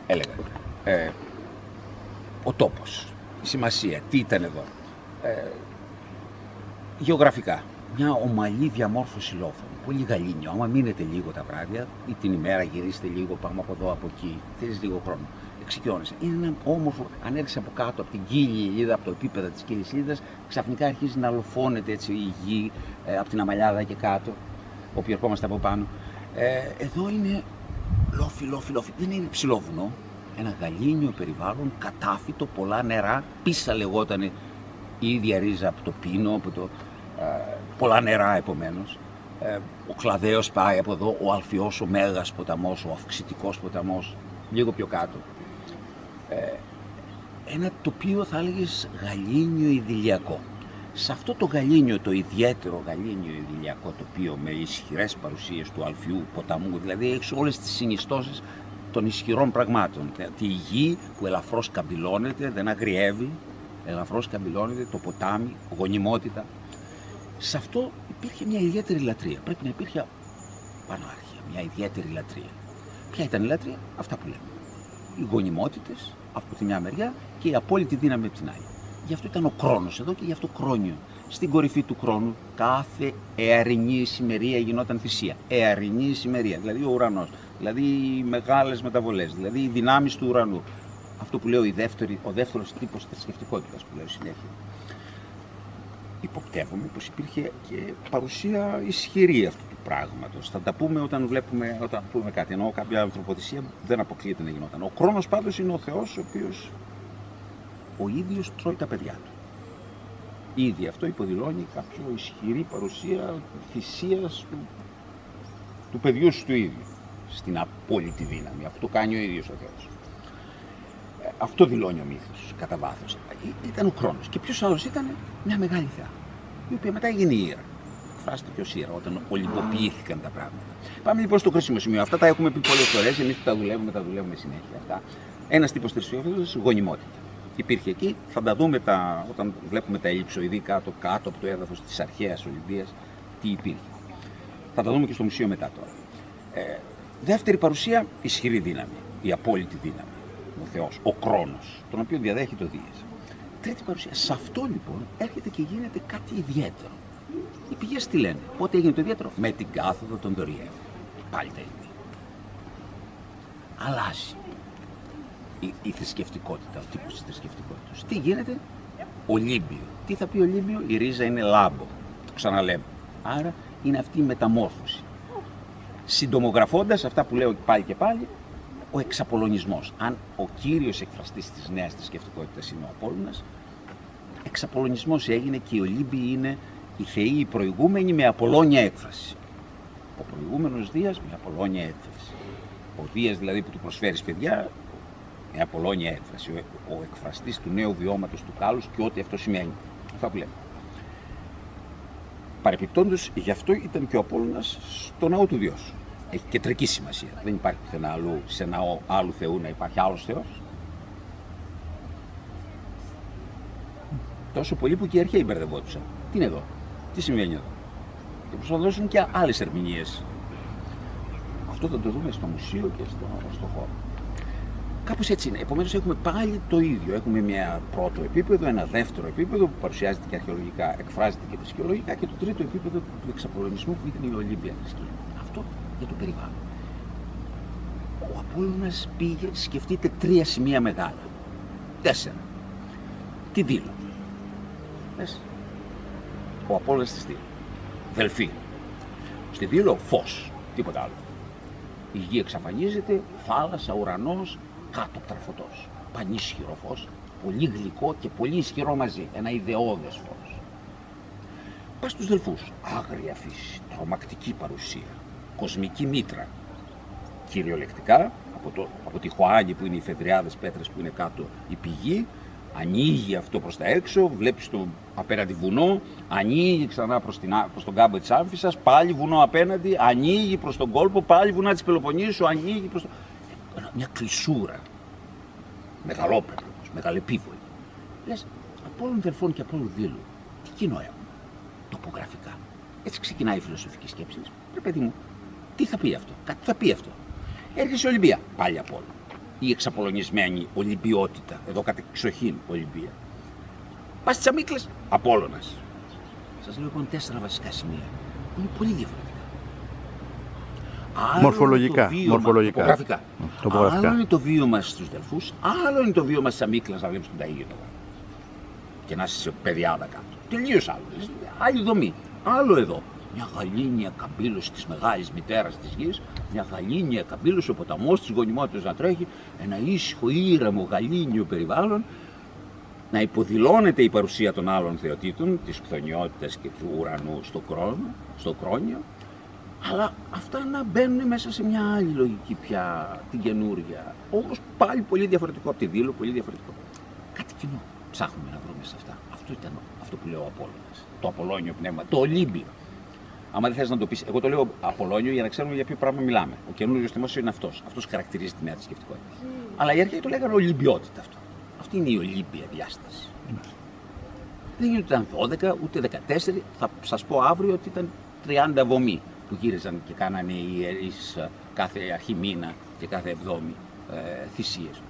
έλεγα. Ο τόπος, η σημασία, τι ήταν εδώ. Γεωγραφικά, μια ομαλή διαμόρφωση λόφων, πολύ γαλήνιο. Άμα μείνετε λίγο τα βράδια ή την ημέρα γυρίσετε λίγο, πάμε από εδώ, από εκεί, θέλεις λίγο χρόνο. Εξοικειώνεσαι. Είναι ένα όμορφο, αν έρθεις από κάτω, από την κύλη Ηλίδα, από το επίπεδο της κύλης Ηλίδας, ξαφνικά αρχίζει να λοφώνεται έτσι η γη από την Αμαλιάδα και κάτω, όπου ερχόμαστε από πάνω. Εδώ είναι λόφι. Δεν είναι ψηλόβουνο. Ένα γαλήνιο περιβάλλον, κατάφυτο, πολλά νερά. Πίσα λεγόταν η ίδια ρίζα από το πίνο, από το, πολλά νερά επομένως. Ο Κλαδαίος πάει από εδώ, ο Αλφιός, ο Μέγας ποταμός, ο Αυξητικός ποταμός, λίγο πιο κάτω. Ένα τοπίο θα έλεγες γαλήνιο ιδηλιακό. Σε αυτό το γαλήνιο, το ιδιαίτερο γαλήνιο ιδηλιακό τοπίο με ισχυρές παρουσίες του Αλφιού ποταμού, δηλαδή έχεις όλες τις συνιστώσεις των ισχυρών πραγμάτων. Τη γη που ελαφρώς καμπυλώνεται, δεν αγριεύει, ελαφρώς καμπυλώνεται, το ποτάμι, γονιμότητα. Σε αυτό υπήρχε μια ιδιαίτερη λατρεία. Πρέπει να υπήρχε πανάρχια, μια ιδιαίτερη λατρεία. Ποια ήταν η λατρεία? Αυτά που λέμε. Οι γονιμότητες από τη μια μεριά και η απόλυτη δύναμη από την άλλη. Γι' αυτό ήταν ο Κρόνος εδώ και γι' αυτό Κρόνιο. Στην κορυφή του Κρόνου κάθε εαρινή ησημερία γινόταν θυσία. Εαρινή ησημερία, δηλαδή ο ουρανός, δηλαδή οι μεγάλες μεταβολές, δηλαδή οι δυνάμεις του ουρανού. Αυτό που λέω ο δεύτερος τύπος θρησκευτικότητας που λέω συνέχεια. Υποπτεύομαι πως υπήρχε και παρουσία ισχυρή αυτού του πράγματος. Θα τα πούμε όταν πούμε κάτι. Ενώ κάποια ανθρωποθυσία δεν αποκλείεται να γινόταν. Ο Κρόνος πάντως είναι ο Θεός ο οποίος ο ίδιος τρώει τα παιδιά του. Ήδη αυτό υποδηλώνει κάποιο ισχυρή παρουσία θυσίας του παιδιού του ίδιου στην απόλυτη δύναμη. Αυτό κάνει ο ίδιος ο Θεός. Αυτό δηλώνει ο μύθος κατά βάθος. Ήταν ο Κρόνος. Και ποιος άλλος ήταν? Μια μεγάλη θεά, η οποία μετά έγινε η Ήρα. Εκφράζεται ποιος Ήρα, όταν ολυμποποιήθηκαν τα πράγματα. Πάμε λοιπόν στο κρίσιμο σημείο. Αυτά τα έχουμε πει πολλές φορές. Εμείς που τα δουλεύουμε συνέχεια αυτά. Ένας τύπος θρησκευτικός, γονιμότητα. Υπήρχε εκεί, θα τα δούμε όταν βλέπουμε τα ελλειψοειδή κάτω από το έδαφος της αρχαίας Ολυμπίας, τι υπήρχε. Θα τα δούμε και στο μουσείο μετά τώρα. Δεύτερη παρουσία, ισχυρή δύναμη, η απόλυτη δύναμη. Ο Θεός, ο Κρόνος, τον οποίο διαδέχεται ο Δίας. Τρίτη παρουσία, σε αυτό λοιπόν έρχεται και γίνεται κάτι ιδιαίτερο. Οι πηγές τι λένε? Πότε έγινε το ιδιαίτερο? Με την κάθοδο των Δωριαίων. Πάλι τα ίδια. Αλλάζει η θρησκευτικότητα, ο τύπος της θρησκευτικότητας. Τι γίνεται? Ολύμπιο. Τι θα πει Ολύμπιο? Η ρίζα είναι λάμπο. Το ξαναλέμε. Άρα είναι αυτή η μεταμόρφωση. Συντομογραφώντας αυτά που λέω πάλι και πάλι, ο εξαπολωνισμός. Αν ο κύριος εκφραστής της νέας θρησκευτικότητας είναι ο Απόλλωνας, εξαπολωνισμός έγινε και οι Ολύμπιοι είναι οι θεοί οι προηγούμενοι με απολώνια έκφραση. Ο προηγούμενος Δίας με απολώνια έκφραση. Ο Δίας δηλαδή που του προσφέρεις παιδιά, με απολώνια έκφραση. Ο εκφραστής του νέου βιώματος του κάλους και ό,τι αυτό σημαίνει. Αυτά που λέμε. Παρεπιπτόντως, γι' αυτό ήταν και ο Απόλλωνας στο ναό του Διός. Έχει κεντρική σημασία. Δεν υπάρχει πουθενά αλλού, σε ναό άλλου Θεού να υπάρχει άλλος Θεός. Τόσο πολύ που και οι αρχαίοι μπερδευόντουσαν. Τι είναι εδώ, τι συμβαίνει εδώ. Και προσπαθούν να δώσουν και άλλες ερμηνείες. Αυτό θα το δούμε στο μουσείο και στο χώρο. Κάπως έτσι είναι. Επομένως έχουμε πάλι το ίδιο. Έχουμε ένα πρώτο επίπεδο, ένα δεύτερο επίπεδο που παρουσιάζεται και αρχαιολογικά, εκφράζεται και θρησκεολογικά και το τρίτο επίπεδο του εξαπολωνισμού που ήταν η Ολύμπια θρησκεία. Αυτό για το περιβάλλον. Ο Απόλλωνας πήγε, σκεφτείτε 3 σημεία μεγάλα. 4. Τι Δήλο. Ο Απόλλωνας της Δήλο. Δελφή. Στη Δήλο φως. Τίποτα άλλο. Η γη εξαφανίζεται, θάλασσα, ουρανός, κάτω από φωτός. Πανίσχυρο φως, πολύ γλυκό και πολύ ισχυρό μαζί. Ένα ιδεώδες φως. Πας στους Δελφούς. Άγρια φύση, τρομακτική παρουσία, κοσμική μήτρα. Κυριολεκτικά, από τη Χωάνη που είναι οι φεδριάδες πέτρες που είναι κάτω η πηγή, ανοίγει αυτό προς τα έξω, βλέπεις το απέναντι βουνό, ανοίγει ξανά προς τον κάμπο της Άμφισσας, πάλι βουνό απέναντι, ανοίγει προς τον κόλπο, πάλι βουνά της Πελοποννήσου, ανοίγει προς το... Μια κλεισούρα, μεγαλόπρεπη, μεγαλεπίβολη. Λες, Απόλλων Δελφών και Απόλλων Δήλου, τι κοινό έχουν, τοπογραφικά. Έτσι ξεκινάει η φιλοσοφική σκέψη. Ρε παιδί μου, τι θα πει αυτό, κάτι θα πει αυτό. Έρχεσαι Ολυμπία, πάλι Απόλλων. η εξαπολωνισμένη Ολυμπιότητα, εδώ κατεξοχήν Ολυμπία. Πας στις Αμύκλες, Απόλλωνας. Σας λέω λοιπόν 4 βασικά σημεία που είναι πολύ διαφορετικά. Μορφολογικά. Τοπογραφικά. Άλλο είναι το βίωμα στους Δελφούς, άλλο είναι το βίωμα στις Αμύκλες να βλέπεις τον Ταΐγιο και να είσαι σε παιδιάδα κάτω. Τελείως άλλο. Άλλη δομή. Άλλο εδώ. Μια γαλήνια καμπύλωση της μεγάλης μητέρας της γης, μια γαλήνια καμπύλωση, ο ποταμός της γονιμότητας να τρέχει, ένα ήσυχο, ήρεμο, γαλήνιο περιβάλλον, να υποδηλώνεται η παρουσία των άλλων θεοτήτων, της χθονιότητας και του ουρανού στο κρόνιο, αλλά αυτά να μπαίνουν μέσα σε μια άλλη λογική πια, την καινούρια. Όμως πάλι πολύ διαφορετικό από τη Δήλο, πολύ διαφορετικό. Κάτι κοινό ψάχνουμε να βρούμε σε αυτά. Αυτό ήταν αυτό που λέω ο Απόλλωνας. Το Απολώνιο πνεύμα, το Ολύμπιο. Άμα δεν θες να το πεις, εγώ το λέω Απολώνιο για να ξέρουμε για ποιο πράγμα μιλάμε. Ο καινούριος θυμός είναι αυτός. Αυτός χαρακτηρίζει τη νέα θρησκευτικότητα. Αλλά οι αρχαίοι το λέγανε Ολυμπιότητα αυτό. Αυτή είναι η Ολύμπια διάσταση. Δεν είναι ούτε 12 ούτε 14. Θα σας πω αύριο ότι ήταν 30 βομοί που γύριζαν και κάνανε οι ιερείς κάθε αρχή μήνα και κάθε εβδόμη θυσίες.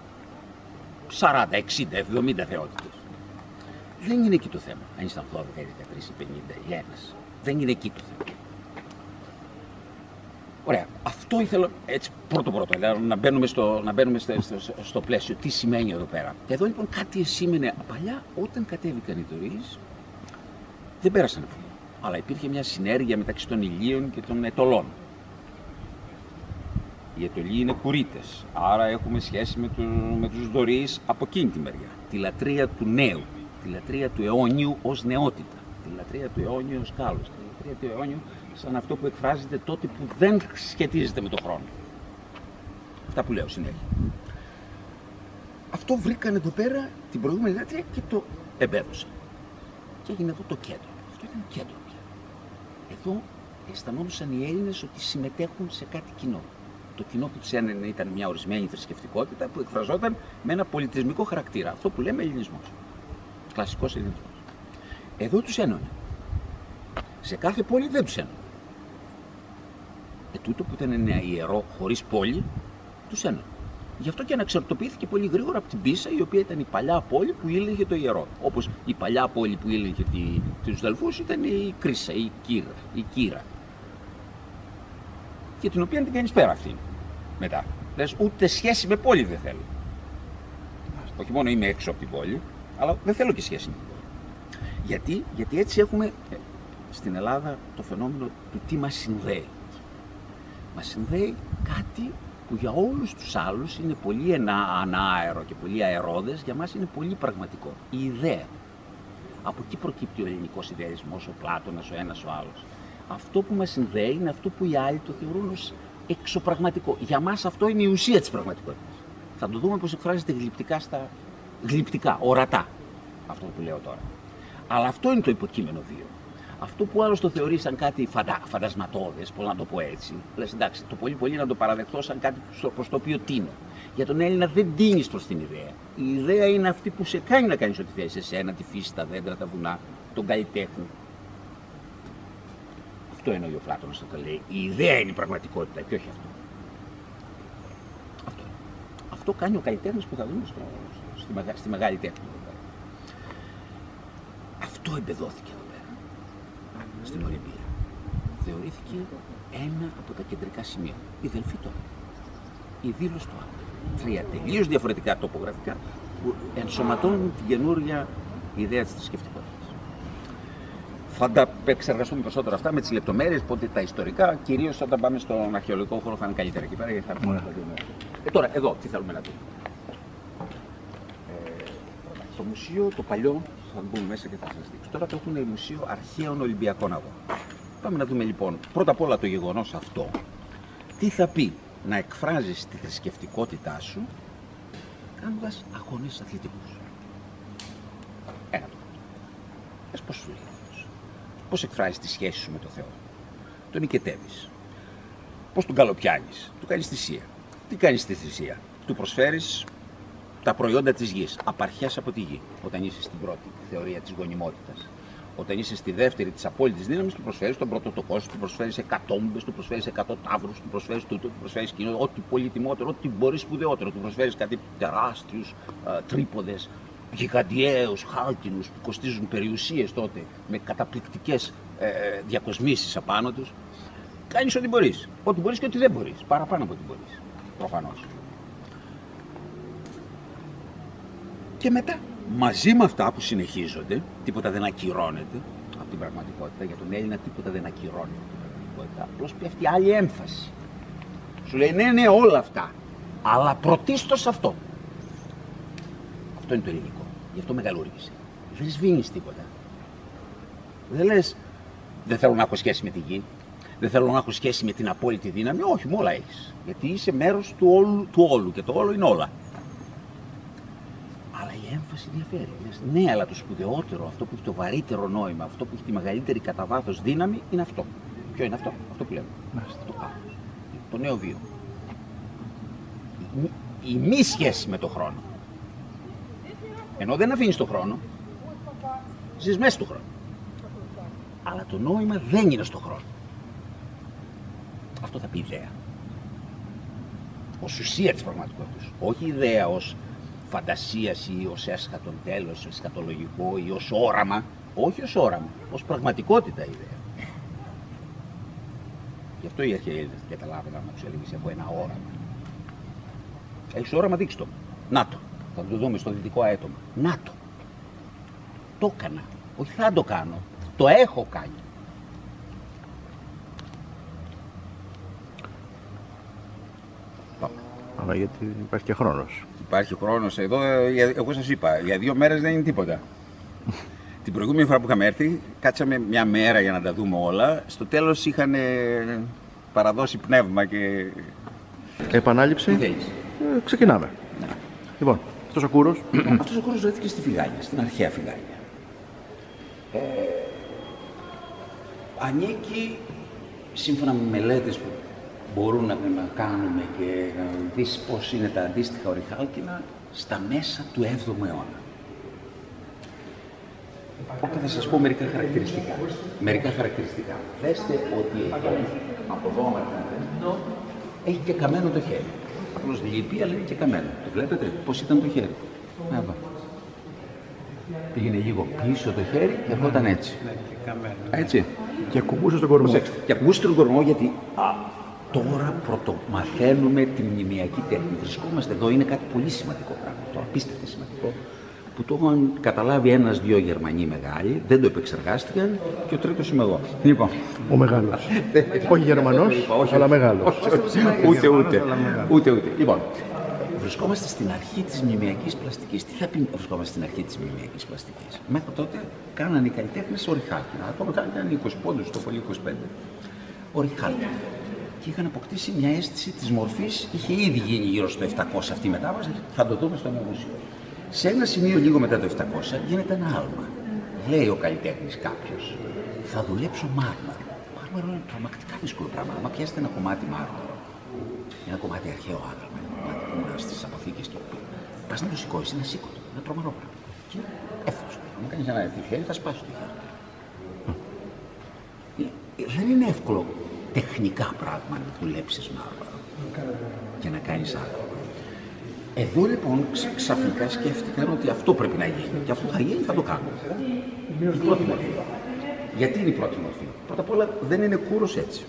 40, 60, 70 θεότητες. Δεν είναι εκεί το θέμα. Αν ήσταν 12, 13, 50 ή ένας. Δεν είναι εκεί το θέμα. Ωραία. Αυτό ήθελα έτσι πρώτο, δηλαδή, να μπαίνουμε στο πλαίσιο. Τι σημαίνει εδώ πέρα. Και εδώ λοιπόν κάτι σήμαινε παλιά όταν κατέβηκαν οι Δωρείς. Δεν πέρασαν πολύ. Αλλά υπήρχε μια συνέργεια μεταξύ των Ηλίων και των Αιτωλών. Οι Αιτωλοί είναι Κουρίτες. Άρα έχουμε σχέση με τους Δωρείς από εκείνη τη μεριά. Τη λατρεία του νέου. Τη λατρεία του αιώνιου ως νεότητα. Τη λατρεία του αιώνιου ως κάλος. Τη λατρεία του αιώνιου σαν αυτό που εκφράζεται τότε που δεν σχετίζεται με τον χρόνο. Αυτά που λέω συνέχεια. Αυτό βρήκαν εδώ πέρα την προηγούμενη λατρεία και το εμπέδωσαν. Και έγινε εδώ το κέντρο. Αυτό ήταν κέντρο πια. Εδώ αισθανόντουσαν οι Έλληνες ότι συμμετέχουν σε κάτι κοινό. Το κοινό που τους ένενε ήταν μια ορισμένη θρησκευτικότητα που εκφραζόταν με ένα πολιτισμικό χαρακτήρα. Αυτό που λέμε ελληνισμός. Κλασικός ελληνισμός. Εδώ τους ένωνε. Σε κάθε πόλη δεν τους ένωνε. Τούτο που ήταν ένα ιερό χωρίς πόλη, τους ένωνε. Γι' αυτό και αναξαρτοποιήθηκε πολύ γρήγορα από την Πίσα, η οποία ήταν η παλιά πόλη που ήλεγε το ιερό. Όπως η παλιά πόλη που ήλεγε τους Δελφούς ήταν η Κρίσσα, η Κύρα. Και την οποία την κάνεις πέρα αυτή μετά. Λες ούτε σχέση με πόλη δεν θέλω. Όχι μόνο είμαι έξω από την πόλη, αλλά δεν θέλω και σχέση με την πόλη. Γιατί έτσι έχουμε στην Ελλάδα το φαινόμενο του τι μας συνδέει. Μας συνδέει κάτι που για όλους τους άλλους είναι πολύ ανάερο και πολύ αερόδες, για μας είναι πολύ πραγματικό. Η ιδέα. Από εκεί προκύπτει ο ελληνικός ιδεαλισμός, ο Πλάτωνας, ο ένας, ο άλλος. Αυτό που μας συνδέει είναι αυτό που οι άλλοι το θεωρούν ως εξωπραγματικό. Για μας αυτό είναι η ουσία της πραγματικότητας. Θα το δούμε πώς εκφράζεται γλυπτικά, ορατά, αυτό που λέω τώρα. Αλλά αυτό είναι το υποκείμενο βίο. Αυτό που άλλος το θεωρεί σαν κάτι φαντασματώδες, πώς να το πω έτσι, λες εντάξει, το πολύ να το παραδεχτώ σαν κάτι προς το οποίο τίνω. Για τον Έλληνα δεν τίνεις προς την ιδέα. Η ιδέα είναι αυτή που σε κάνει να κάνεις ό,τι θες, εσένα, τη φύση, τα δέντρα, τα βουνά, τον καλλιτέχνη. Αυτό εννοεί ο Πλάτωνας όταν λέει η ιδέα είναι η πραγματικότητα και όχι αυτό. Αυτό κάνει ο καλλιτέχνης που θα δούμε στη μεγάλη τέχνη. Αυτό εμπεδώθηκε εδώ πέρα, στην Ολυμπία. Θεωρήθηκε ένα από τα κεντρικά σημεία. Η Δελφή το άλλο, η Δήλος το άλλο. Τρία τελείως διαφορετικά τοπογραφικά που ενσωματώνουν την καινούρια ιδέα της θρησκευτικότητας. Θα τα επεξεργαστούμε περισσότερο αυτά με τις λεπτομέρειες, πότε τα ιστορικά, κυρίως όταν πάμε στον αρχαιολογικό χώρο θα είναι καλύτερα εκεί πέρα. Τώρα, εδώ, τι θέλουμε να δούμε. Το μουσείο, το παλιό, θα μπούμε μέσα και θα σας δείξω. Τώρα το έχουν Μουσείο Αρχαίων Ολυμπιακών Αγώνων. Πάμε να δούμε λοιπόν πρώτα απ' όλα το γεγονός αυτό. Τι θα πει να εκφράζεις τη θρησκευτικότητά σου κάνοντας αγώνες αθλητικούς. Ένα το πρώτο. Πώς σου λέει αυτός. Πώς εκφράζεις τη σχέση σου με το Θεό. Τον οικετεύεις. Πώς τον καλοπιάνεις. Του κάνεις θυσία. Τι κάνεις στη θυσία. Του προσφέρεις τα προϊόντα της γης, απαρχές από τη γη, όταν είσαι στην πρώτη θεωρία της γονιμότητας. Όταν είσαι στη δεύτερη της απόλυτης δύναμης, του προσφέρεις τον πρώτο το κόσμο, του προσφέρεις εκατόμβες, του προσφέρεις 100 ταύρους, του προσφέρεις τούτο, του προσφέρεις κοινό, ό,τι πολύτιμότερο, ό,τι μπορεί σπουδαιότερο. Του προσφέρεις κάτι τεράστιους τρίποδες, γιγαντιαίους, χάλκινους, που κοστίζουν περιουσίες τότε, με καταπληκτικές διακοσμήσεις απάνω τους. Κάνεις ό,τι μπορείς. Ό,τι μπορείς και ό,τι δεν μπορείς. Παραπάνω από ό,τι μπορείς. Προφανώς. Και μετά, μαζί με αυτά που συνεχίζονται, τίποτα δεν ακυρώνεται από την πραγματικότητα. Για τον Έλληνα τίποτα δεν ακυρώνεται από την πραγματικότητα. Απλώς πέφτει άλλη έμφαση. Σου λέει ναι, όλα αυτά. Αλλά πρωτίστως αυτό. Αυτό είναι το ελληνικό. Γι' αυτό μεγαλούργησε. Δεν σβήνεις τίποτα. Δεν λες, δεν θέλω να έχω σχέση με τη γη. Δεν θέλω να έχω σχέση με την απόλυτη δύναμη. Όχι, με όλα έχεις. Γιατί είσαι μέρος του όλου και το όλο είναι όλα. Αλλά η έμφαση διαφέρει. Ναι, αλλά το σπουδαιότερο, αυτό που έχει το βαρύτερο νόημα, αυτό που έχει τη μεγαλύτερη κατά βάθος δύναμη είναι αυτό. Ποιο είναι αυτό? Αυτό που λέμε. Το πάθος. Το νέο βίο. Η μη σχέση με το χρόνο. Ενώ δεν αφήνεις το χρόνο, ζεις μέσα του χρόνου. Αλλά το νόημα δεν είναι στο χρόνο. Αυτό θα πει ιδέα. Ως ουσία της πραγματικότητας. Όχι ιδέα ως φαντασίας ή ως έσχατον τέλος, ως εσχατολογικό ή ως όραμα. Όχι ως όραμα, ως πραγματικότητα ιδέα. Γι' αυτό οι αρχαίοι Έλληνες καταλάβαιναν να τους έλεγες έχω ένα όραμα. Έχεις όραμα, δείξτε το. Να το. Θα το δούμε στο δυτικό αέτομα. Να το. Το έκανα. Όχι θα το κάνω. Το έχω κάνει. Αλλά γιατί υπάρχει και χρόνος. Υπάρχει χρόνος εδώ, εγώ σας είπα, για 2 μέρες δεν είναι τίποτα. Την προηγούμενη φορά που είχαμε έρθει, κάτσαμε μια μέρα για να τα δούμε όλα. Στο τέλος είχαν παραδώσει πνεύμα και... Επανάληψη. Τι θέλεις? Ξεκινάμε. Ναι. Λοιπόν, αυτός ο Κούρος. Αυτός ο Κούρος βρέθηκε στη Φιγάλια, στην αρχαία Φιγάλια. Ανήκει, σύμφωνα με μελέτες που μπορούν να κάνουμε και να δεις πώς είναι τα αντίστοιχα ορυχάλκινα, στα μέσα του 7ου αιώνα. Οπότε θα σας πω μερικά χαρακτηριστικά. Δέστε ότι εδώ, από εδώ μαρτύρετε, έχει και καμένο το χέρι. Απλώς λείπει, αλλά είναι και καμένο. Το βλέπετε πώς ήταν το χέρι. Εδώ. Πήγαινε λίγο πίσω το χέρι και ερχόταν έτσι. Έτσι. Και ακουμπούσε στον κορμό. Και ακουμπούσε τον κορμό γιατί τώρα πρωτομαθαίνουμε τη μνημειακή τέχνη. Βρισκόμαστε εδώ, είναι κάτι πολύ σημαντικό πράγμα. Το απίστευτα σημαντικό. Που το είχαν καταλάβει 1-2 Γερμανοί μεγάλοι, δεν το επεξεργάστηκαν και ο τρίτος είμαι εγώ. Λοιπόν. Ο μεγάλος. Όχι Γερμανός, αλλά μεγάλος. Ούτε. Λοιπόν, βρισκόμαστε στην αρχή της μνημειακής πλαστικής. Τι θα πει βρισκόμαστε στην αρχή της μνημειακής πλαστικής? Μέχρι τότε κάνανε οι καλλιτέχνες ορυχάλκινα. Το ορυχάλκινα είναι 20 πόντους, το πολύ 25. Ορυχάλκινα. Και είχαν αποκτήσει μια αίσθηση της μορφής. Είχε ήδη γίνει γύρω στο 700 αυτή η μετάβαση. Θα το δούμε στο νέο μουσείο. Σε ένα σημείο λίγο μετά το 700 γίνεται ένα άλμα. Λέει ο καλλιτέχνης κάποιος, θα δουλέψω μάρμαρο. Μάρμαρο είναι τρομακτικά δύσκολο πράγμα. Αν πιάσετε ένα κομμάτι μάρμαρο, ένα κομμάτι αρχαίο άγαλμα, ένα κομμάτι που είναι στις αποθήκες και όπου πας να το σηκώσεις, είναι ασήκωτο. Είναι τρομερό πράγμα. Και εύκολο. Αν κάνεις ένα τέτοιο χέρι, θα σπάσει το χέρι. Δεν είναι εύκολο τεχνικά πράγμα να δουλέψεις μάρμαρο και να κάνεις άγαλμα. Εδώ λοιπόν ξαφνικά σκέφτηκαν ότι αυτό πρέπει να γίνει και αφού θα γίνει θα το κάνουμε. Η πρώτη μορφή. Γιατί είναι η πρώτη μορφή? Πρώτα απ' όλα δεν είναι Κούρος έτσι.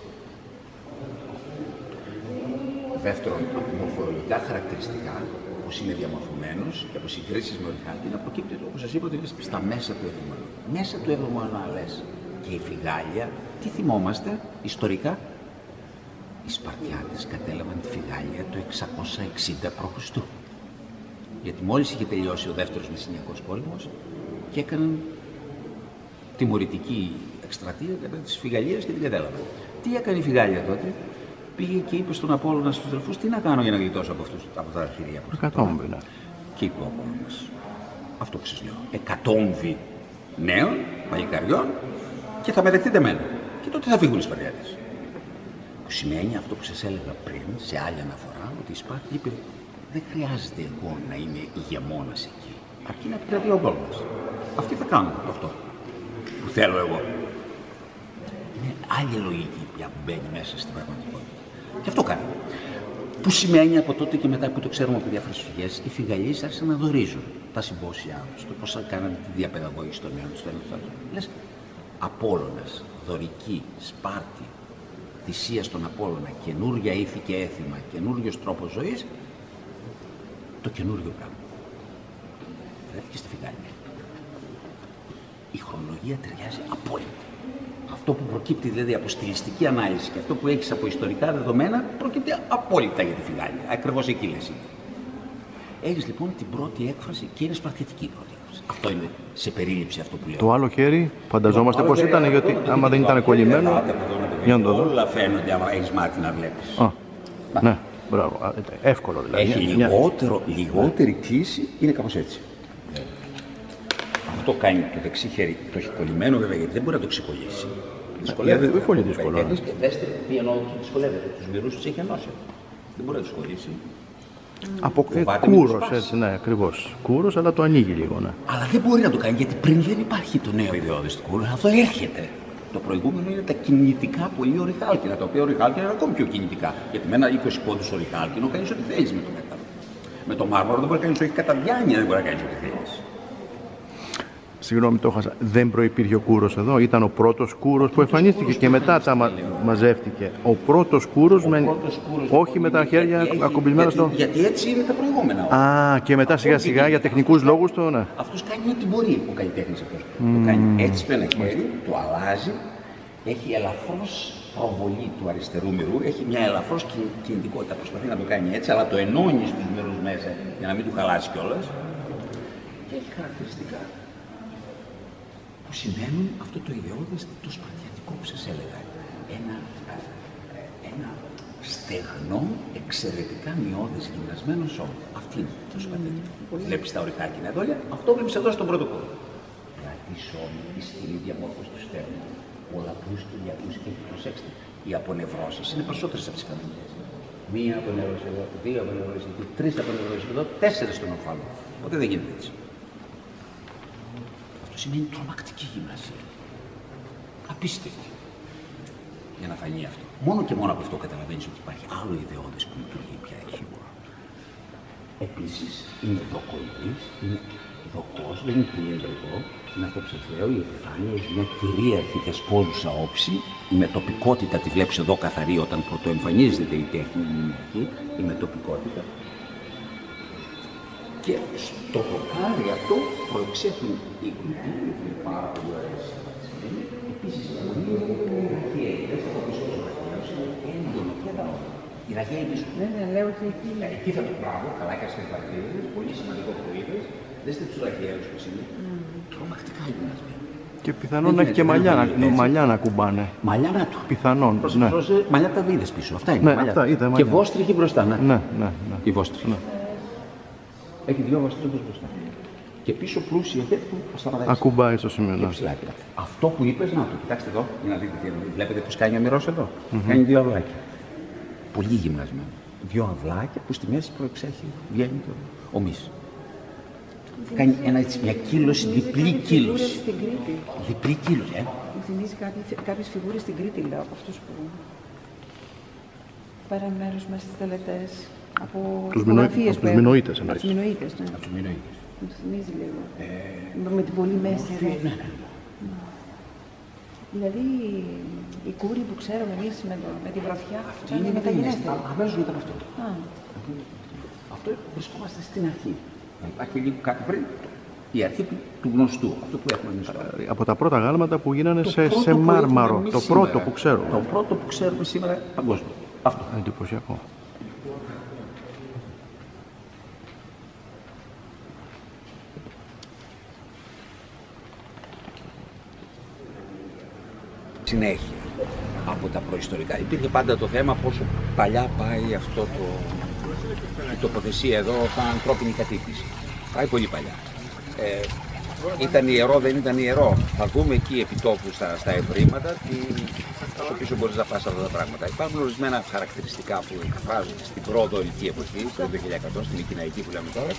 Δεύτερον, από μορφολογικά χαρακτηριστικά, όπως είναι διαμορφωμένος και από συγκρίσεις με ορυχάλκινα, προκύπτει, όπως σας είπα, ότι είναι στα μέσα του 7ου αιώνα. Μέσα του 7ου αιώνα λες και η Φιγάλια, τι θυμόμαστε ιστορικά? Οι Σπαρτιάτες κατέλαβαν τη Φιγάλια το 660 π.Χ. Γιατί μόλις είχε τελειώσει ο δεύτερος Μεσσηνιακός πόλεμος και έκαναν τιμωρητική εκστρατεία κατά της Φιγαλίας και την κατέλαβαν. Τι έκανε η Φιγάλια τότε? Πήγε και είπε στον Απόλλωνα στους αδελφούς, τι να κάνω για να γλιτώσω από τα αρχηρία. Εκατόμβη. Και είπε ο Απόλλωνας, αυτό που σας λέω, εκατόμβη νέων, παλικαριών και θα με δεχτείτε εμένα. Και τότε θα φύγουν οι Σπαρτιάτες. Που σημαίνει αυτό που σας έλεγα πριν, σε άλλη αναφορά, ότι η Σπάρτη είπε δεν χρειάζεται εγώ να είμαι ηγεμόνας εκεί. Αρκεί να επικρατεί ο κόσμος. Αυτοί θα κάνουν αυτό. θέλω εγώ. Είναι άλλη λογική πια που μπαίνει μέσα στην πραγματικότητα. Και αυτό κάνει. Που σημαίνει από τότε και μετά που το ξέρουμε από διάφορες φυγές, οι φυγαλίες άρχισαν να δωρίζουν τα συμπόσια τους, το πώς κάνανε τη διαπαιδαγώγηση των νέων τους. Λες, Απόλλωνας, δωρική, Σπάρτη, θυσία στον Απόλλωνα, καινούργια ήθη και έθιμα, καινούριος τρόπος ζωής, το καινούριο πράγμα. Βρέθηκε στη φυγάλια. Η χρονολογία ταιριάζει απόλυτα. Αυτό που προκύπτει δηλαδή από στιλιστική ανάλυση και αυτό που έχεις από ιστορικά δεδομένα προκύπτει απόλυτα για τη φυγάλια. Ακριβώς εκεί λες. Έχεις λοιπόν την πρώτη έκφραση και είναι σπαρτιατική η πρώτη έκφραση. Αυτό είναι σε περίληψη αυτό που λέω. Το άλλο χέρι φανταζόμαστε πώς ήταν, γιατί άμα δεν ήταν κολλημένο. Για να το δω. Όλα φαίνονται άμα έχεις μάτι να βλέπεις. Ναι, μπράβο. Εύκολο δηλαδή. Έχει λιγότερη κλίση, είναι κάπως έτσι. Αυτό κάνει το δεξί χέρι, το έχει κολλημένο βέβαια, γιατί δεν μπορεί να το ξεκολλήσει. Δυσκολεύεται. Δεν πολύ δύσκολο. Δέστε τι εννοώ ότι δυσκολεύεται. Τους μυρούς τους έχει ενώσει. Δεν μπορεί να τους κολλήσει. Από κούρος, έτσι, ναι, ακριβώς. Κούρος, αλλά το ανοίγει λίγο, ναι. Αλλά δεν μπορεί να το κάνει, γιατί πριν δεν υπάρχει το νέο ιδεώδες του κούρου. Αυτό έρχεται. Το προηγούμενο είναι τα κινητικά πολύ ορυχάλκινα, τα οποία ορυχάλκινα είναι ακόμη πιο κινητικά. Γιατί με ένα 20 πόντους ορυχάλκινο κάνεις ό,τι θέλεις με το μέταλλο. Με το μάρμαρο δεν μπορεί να κάνεις, όχι κατά διάνοια δεν μπορεί να κάνεις ό,τι θέλεις. Συγγνώμη, το έχασα. Δεν προϋπήρχε ο κούρος εδώ. Ήταν ο πρώτος κούρος που εμφανίστηκε και μετά τα μαζεύτηκε. Ο πρώτος κούρος, όχι με τα χέρια ακουμπισμένα στο. Γιατί έτσι είναι τα προηγούμενα. Α, και μετά σιγά σιγά για τεχνικούς λόγους το. Ναι. Αυτός κάνει ό,τι μπορεί ο καλλιτέχνης αυτός. Το κάνει έτσι με ένα χέρι, το αλλάζει, έχει ελαφρώς προβολή του αριστερού μυρού, έχει μια ελαφρώς κινητικότητα. Προσπαθεί να το κάνει έτσι, αλλά το ενώνει στους μυρούς μέσα για να μην του χαλάσει κιόλας. Και έχει χαρακτηριστικά που σημαίνουν αυτό το ιδεώδες, το σπαρτιατικό που σας έλεγα. Ένα στεγνό, εξαιρετικά μειώδες γυμνασμένο σώμα. Αυτή είναι το σπαρτιατικό. Βλέπεις τα ορυχάκινα δόλια, αυτό βλέπεις εδώ στον πρώτο κόρο. Πλατή σώμα, ισχυρή διαμόρφωση του στέρνου, πολλαπλούς και διαπλούς και προσέξτε, οι απονευρώσεις είναι περισσότερες από τις κανονικές. Μία απονευρώση εδώ, δύο απονευρώσεις εκεί, τρεις απονευρώσεις εδώ, τέσσερις στον οφάλο. Οπότε δεν γίνεται έτσι. Αυτό σημαίνει τρομακτική γυμνασία. Απίστευτη. Για να φανεί αυτό. Μόνο και μόνο από αυτό καταλαβαίνεις ότι υπάρχει άλλο ιδεώδες που λειτουργεί πια εκεί. Επίσης είναι δοκοειδής, είναι δοκός, δεν είναι πυλινδρικό. Είναι αυτό που σας λέω, η επιφάνεια έχει μια κυρίαρχη θεσπόζουσα όψη. Η μετοπικότητα τη βλέπεις εδώ καθαρή όταν πρωτοεμφανίζεται η τέχνη μιμική, η μετοπικότητα. Και στο δοκάρι αυτό προεξέχουν οι κουτί, που είναι πάρα πολύ ωραίες. Επίσης, οι ραχαίοι, από πίσω στους ραχαίους, είναι έντονο και τα όλα. Οι ραχαίοι πίσω. Ναι, λέω ότι εκεί θα το πράγω, καλά και στις παρτίδες, πολύ σημαντικό που το είπες. Δέστε τους ραχαίους πώς είναι. Τρομακτικά γυμνασμένοι. Και πιθανόν να έχει και μαλλιά να κουμπάνε. Μαλλιά να του. Πιθανόν. Ναι. Μαλλιά τα βίδες πίσω. Αυτά είναι. Ναι, αυτά ήταν μαλλιά. Και βόστριχη μπροστά. Ναι. Η βόστριχη. Ναι. Έχει δύο βαστρίδες μπροστά. Και πίσω πλούσια και σταματάει. Ακουμπάει στο σημείο. Ναι. Αυτό που είπες, να το κοιτάξτε εδώ, για να δείτε τι εννοεί. Βλέπετε πως κάνει ο μυρός εδώ. Κάνει δύο αυλάκια. Πολύ γυμνασμένο. Δύο αυλάκια που στη μέση προεξέχει, βγαίνει ο μυς. Κάνει μια κύλωση, διπλή κύλωση. Στην Κρήτη. Διπλή κύλωση, Μου θυμίζει κάποιες φιγούρες στην Κρήτη, λέω, από αυτούς που πέραν μέρος μέσα στις τελετές. Από τους Μινωίτες. Από τους Μινωίτες, ναι. Από τους Μινωίτες. Μου θυμίζει λίγο. Με την πολύ μέση. Ναι. Δηλαδή, οι κούροι που ξέρουμε εμείς με τη βρωθιά, είναι μεταγενέστεροι. Αμέσως μετά από αυτό. Αυτό βρισκόμαστε στην αρχή. Υπάρχει λίγο κάτι πριν. Η αρχή του γνωστού, αυτό που έχουμε εμείς τώρα. Από τα πρώτα γάλματα που γίνανε σε μάρμαρο. Το πρώτο που ξέρουμε. Το πρώτο που ξέρουμε σήμερα παγκόσμιο. Αυτό. Εντυπωσιακό. Συνέχεια από τα προϊστορικά. Υπήρχε πάντα το θέμα πόσο παλιά πάει αυτό η τοποθεσία εδώ σαν ανθρώπινη κατοίκηση. Πάει πολύ παλιά. Ήταν ιερό, δεν ήταν ιερό. Θα δούμε εκεί επιτόπου στα ευρήματα στο πίσω μπορείς να πας αυτά τα πράγματα. Υπάρχουν ορισμένα χαρακτηριστικά που εκφράζονται στην προδωρική εποχή, το 2100, στην Οικηναϊκή που λέμε τώρα.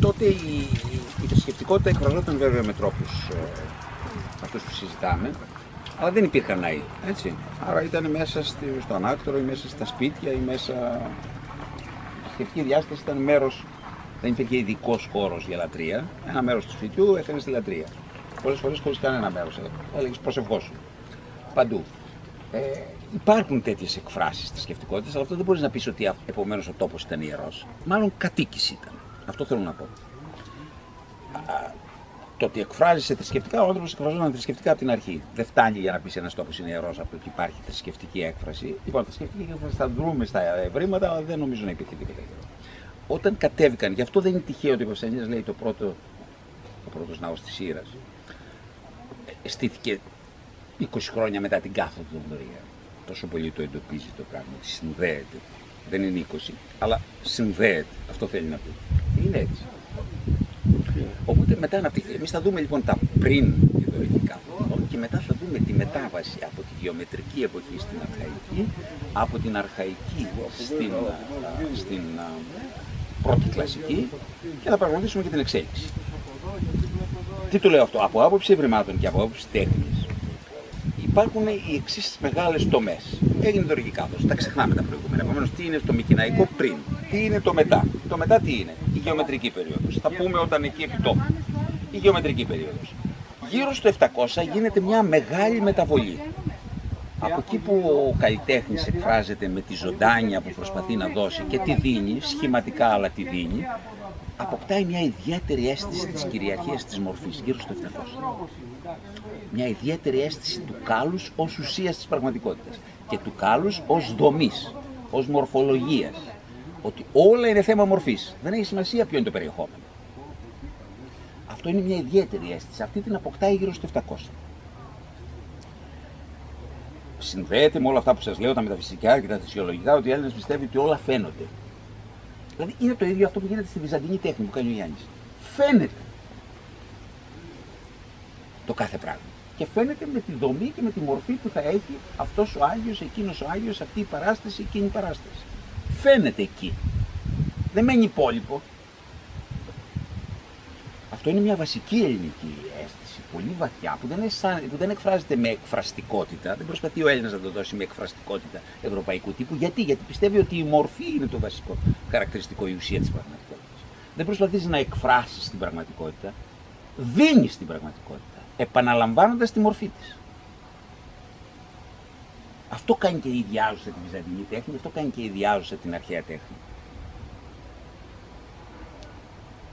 Τότε η θρησκευτικότητα εκφραζόταν βέβαια με τρόπους αυτούς που συζητάμε, αλλά δεν υπήρχαν ναοί, έτσι. Άρα ήταν μέσα στο ανάκτορο ή μέσα στα σπίτια ή μέσα... Η θρησκευτική διάσταση ήταν μέρος, δεν υπήρχε ειδικός χώρος για λατρεία. Ένα μέρος του σπιτιού έκανες τη λατρεία. Πολλές φορές χωρίς κανένα μέρος, έλεγες προσευχόσου. Παντού. Υπάρχουν τέτοιες εκφράσεις θρησκευτικότητας, αλλά αυτό δεν μπορείς να πεις ότι επομένως ο τόπος ήταν ιερός. Μάλλον κατοίκηση ήταν. Αυτό θέλω να πω. Το ότι εκφράζεσαι θρησκευτικά, ο άνθρωπος εκφραζόταν θρησκευτικά από την αρχή. Δεν φτάνει για να πεις ένας τόπος είναι ιερός από το ότι υπάρχει θρησκευτική έκφραση. Λοιπόν, θρησκευτική έκφραση θα βρούμε στα ευρήματα, αλλά δεν νομίζω να υπήρχε τίποτα ιερό. Όταν κατέβηκαν, γι' αυτό δεν είναι τυχαίο ότι ο Παυσανίας λέει ο πρώτος ναός της Ήρας στήθηκε 20 χρόνια μετά την κάθοδο του Δονδωρία. Τόσο πολύ το εντοπίζει το πράγμα, ότι συνδέεται. Δεν είναι 20, αλλά συνδέεται. Αυτό θέλει να πει. Είναι έτσι. Οπότε μετά αναπτύχθηκε. Εμείς θα δούμε λοιπόν τα πριν τη δωρική κάθοδο και μετά θα δούμε τη μετάβαση από τη γεωμετρική εποχή στην αρχαϊκή, από την αρχαϊκή στην πρώτη κλασική και θα παρακολουθήσουμε και την εξέλιξη. Τι το λέω αυτό? Από άποψη ευρημάτων και από άποψη τέχνης υπάρχουν οι εξής μεγάλες τομές. Έγινε δωρική κάθοδος, τα ξεχνάμε τα προηγούμενα. Επομένως, τι είναι το Μικηναϊκό πριν, τι είναι το μετά. Το μετά τι είναι? Η γεωμετρική περίοδος. Θα πούμε όταν εκεί επί τόπου. Η γεωμετρική περίοδος. Γύρω στο 700 γίνεται μια μεγάλη μεταβολή. Από εκεί που ο καλλιτέχνης εκφράζεται με τη ζωντάνια που προσπαθεί να δώσει και τη δίνει, σχηματικά αλλά τη δίνει, αποκτάει μια ιδιαίτερη αίσθηση της κυριαρχίας της μορφής, γύρω στο 700. Μια ιδιαίτερη αίσθηση του κάλους ως ουσίας της πραγματικότητας και του κάλους ως δομής, ως μορφολογίας. Ότι όλα είναι θέμα μορφής. Δεν έχει σημασία ποιο είναι το περιεχόμενο. Αυτό είναι μια ιδιαίτερη αίσθηση. Αυτή την αποκτάει γύρω στο 700. Συνδέεται με όλα αυτά που σας λέω, τα μεταφυσικά και τα θυσιολογικά, ότι οι Έλληνες πιστεύουν ότι όλα φαίνονται. Δηλαδή είναι το ίδιο αυτό που γίνεται στη βυζαντινή τέχνη που κάνει ο Γιάννης. Φαίνεται το κάθε πράγμα. Και φαίνεται με τη δομή και με τη μορφή που θα έχει αυτός ο Άγιος, εκείνος ο Άγιος, αυτή η παράσταση, εκείνη η παράσταση. Φαίνεται εκεί. Δεν μένει υπόλοιπο. Αυτό είναι μια βασική ελληνική αίσθηση, πολύ βαθιά, που δεν εκφράζεται με εκφραστικότητα. Δεν προσπαθεί ο Έλληνας να το δώσει με εκφραστικότητα ευρωπαϊκού τύπου. Γιατί πιστεύει ότι η μορφή είναι το βασικό χαρακτηριστικό, η ουσία της πραγματικότητας. Δεν προσπαθείς να εκφράσεις την πραγματικότητα, δίνεις την πραγματικότητα, επαναλαμβάνοντας τη μορφή της. Αυτό κάνει και ιδιάζουσα τη βυζαντινή τέχνη, αυτό κάνει και ιδιάζουσα την αρχαία τέχνη.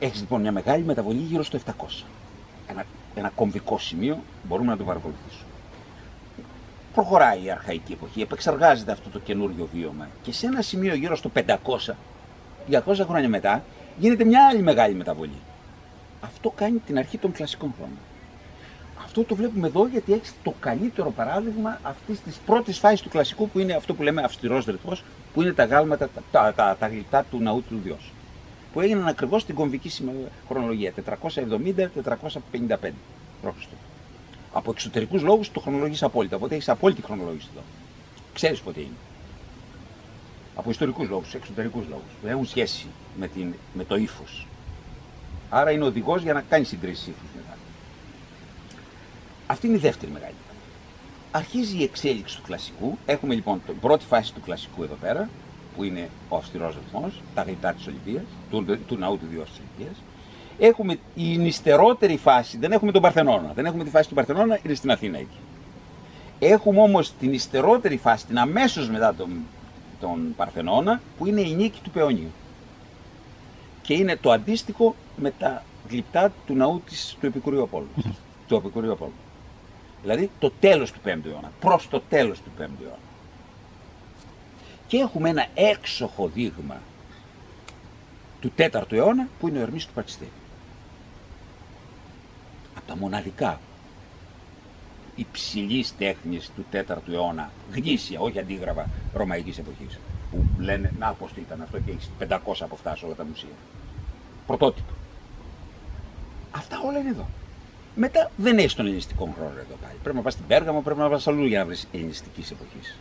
Έχεις λοιπόν μια μεγάλη μεταβολή γύρω στο 700. Ένα κομβικό σημείο, μπορούμε να το παρακολουθήσουμε. Προχωράει η αρχαϊκή εποχή, επεξεργάζεται αυτό το καινούριο βίωμα και σε ένα σημείο γύρω στο 500, 200 χρόνια μετά, γίνεται μια άλλη μεγάλη μεταβολή. Αυτό κάνει την αρχή των κλασικών χρόνων. Αυτό το βλέπουμε εδώ γιατί έχει το καλύτερο παράδειγμα αυτής της πρώτης φάσης του κλασικού, που είναι αυτό που λέμε αυστηρός ρυθμός, που είναι τα γάλματα, τα γλυπτά του ναού του Διός, που έγιναν ακριβώς στην κομβική χρονολογία, 470-455 π.Χ. Από εξωτερικούς λόγους το χρονολογείς απόλυτα, οπότε έχεις απόλυτη χρονολόγηση εδώ. Ξέρεις πότε είναι. Από ιστορικούς λόγους, εξωτερικούς λόγους, δεν έχουν σχέση με το ύφος. Άρα είναι οδηγός για να κάνει συγκρίσεις ύφους μετά. Αυτή είναι η δεύτερη μεγάλη. Αρχίζει η εξέλιξη του κλασικού. Έχουμε λοιπόν την πρώτη φάση του κλασικού εδώ πέρα, που είναι ο αυστηρός ρυθμός, τα γλυπτά της Ολυμπίας, του ναού του Διός της Ολυμπίας. Έχουμε η νηστερότερη φάση, δεν έχουμε τον Παρθενώνα. Δεν έχουμε τη φάση του Παρθενώνα, είναι στην Αθήνα εκεί. Έχουμε όμως την νηστερότερη φάση, την αμέσως μετά τον Παρθενώνα, που είναι η νίκη του Παιωνίου. Και είναι το αντίστοιχο με τα γλυπτά του ναού του Επικουρίου Απόλλωνα. Δηλαδή το τέλος του 5ου αιώνα, προς το τέλος του 5ου αιώνα. Και έχουμε ένα έξοχο δείγμα του 4ου αιώνα που είναι ο Ερμής του Πατιστέρη. Από τα μοναδικά υψηλής τέχνης του 4ου αιώνα, γνήσια, όχι αντίγραφα ρωμαϊκής εποχής, που λένε να πώς το ήταν αυτό και έχει 500 από αυτά σε όλα τα μουσεία. Πρωτότυπο. Αυτά όλα είναι εδώ. Μετά δεν έχει τον ελληνιστικό χρόνο εδώ πάλι. Πρέπει να πας στην Πέργαμο, πρέπει να πας αλλού για να βρεις ελληνιστικής εποχής.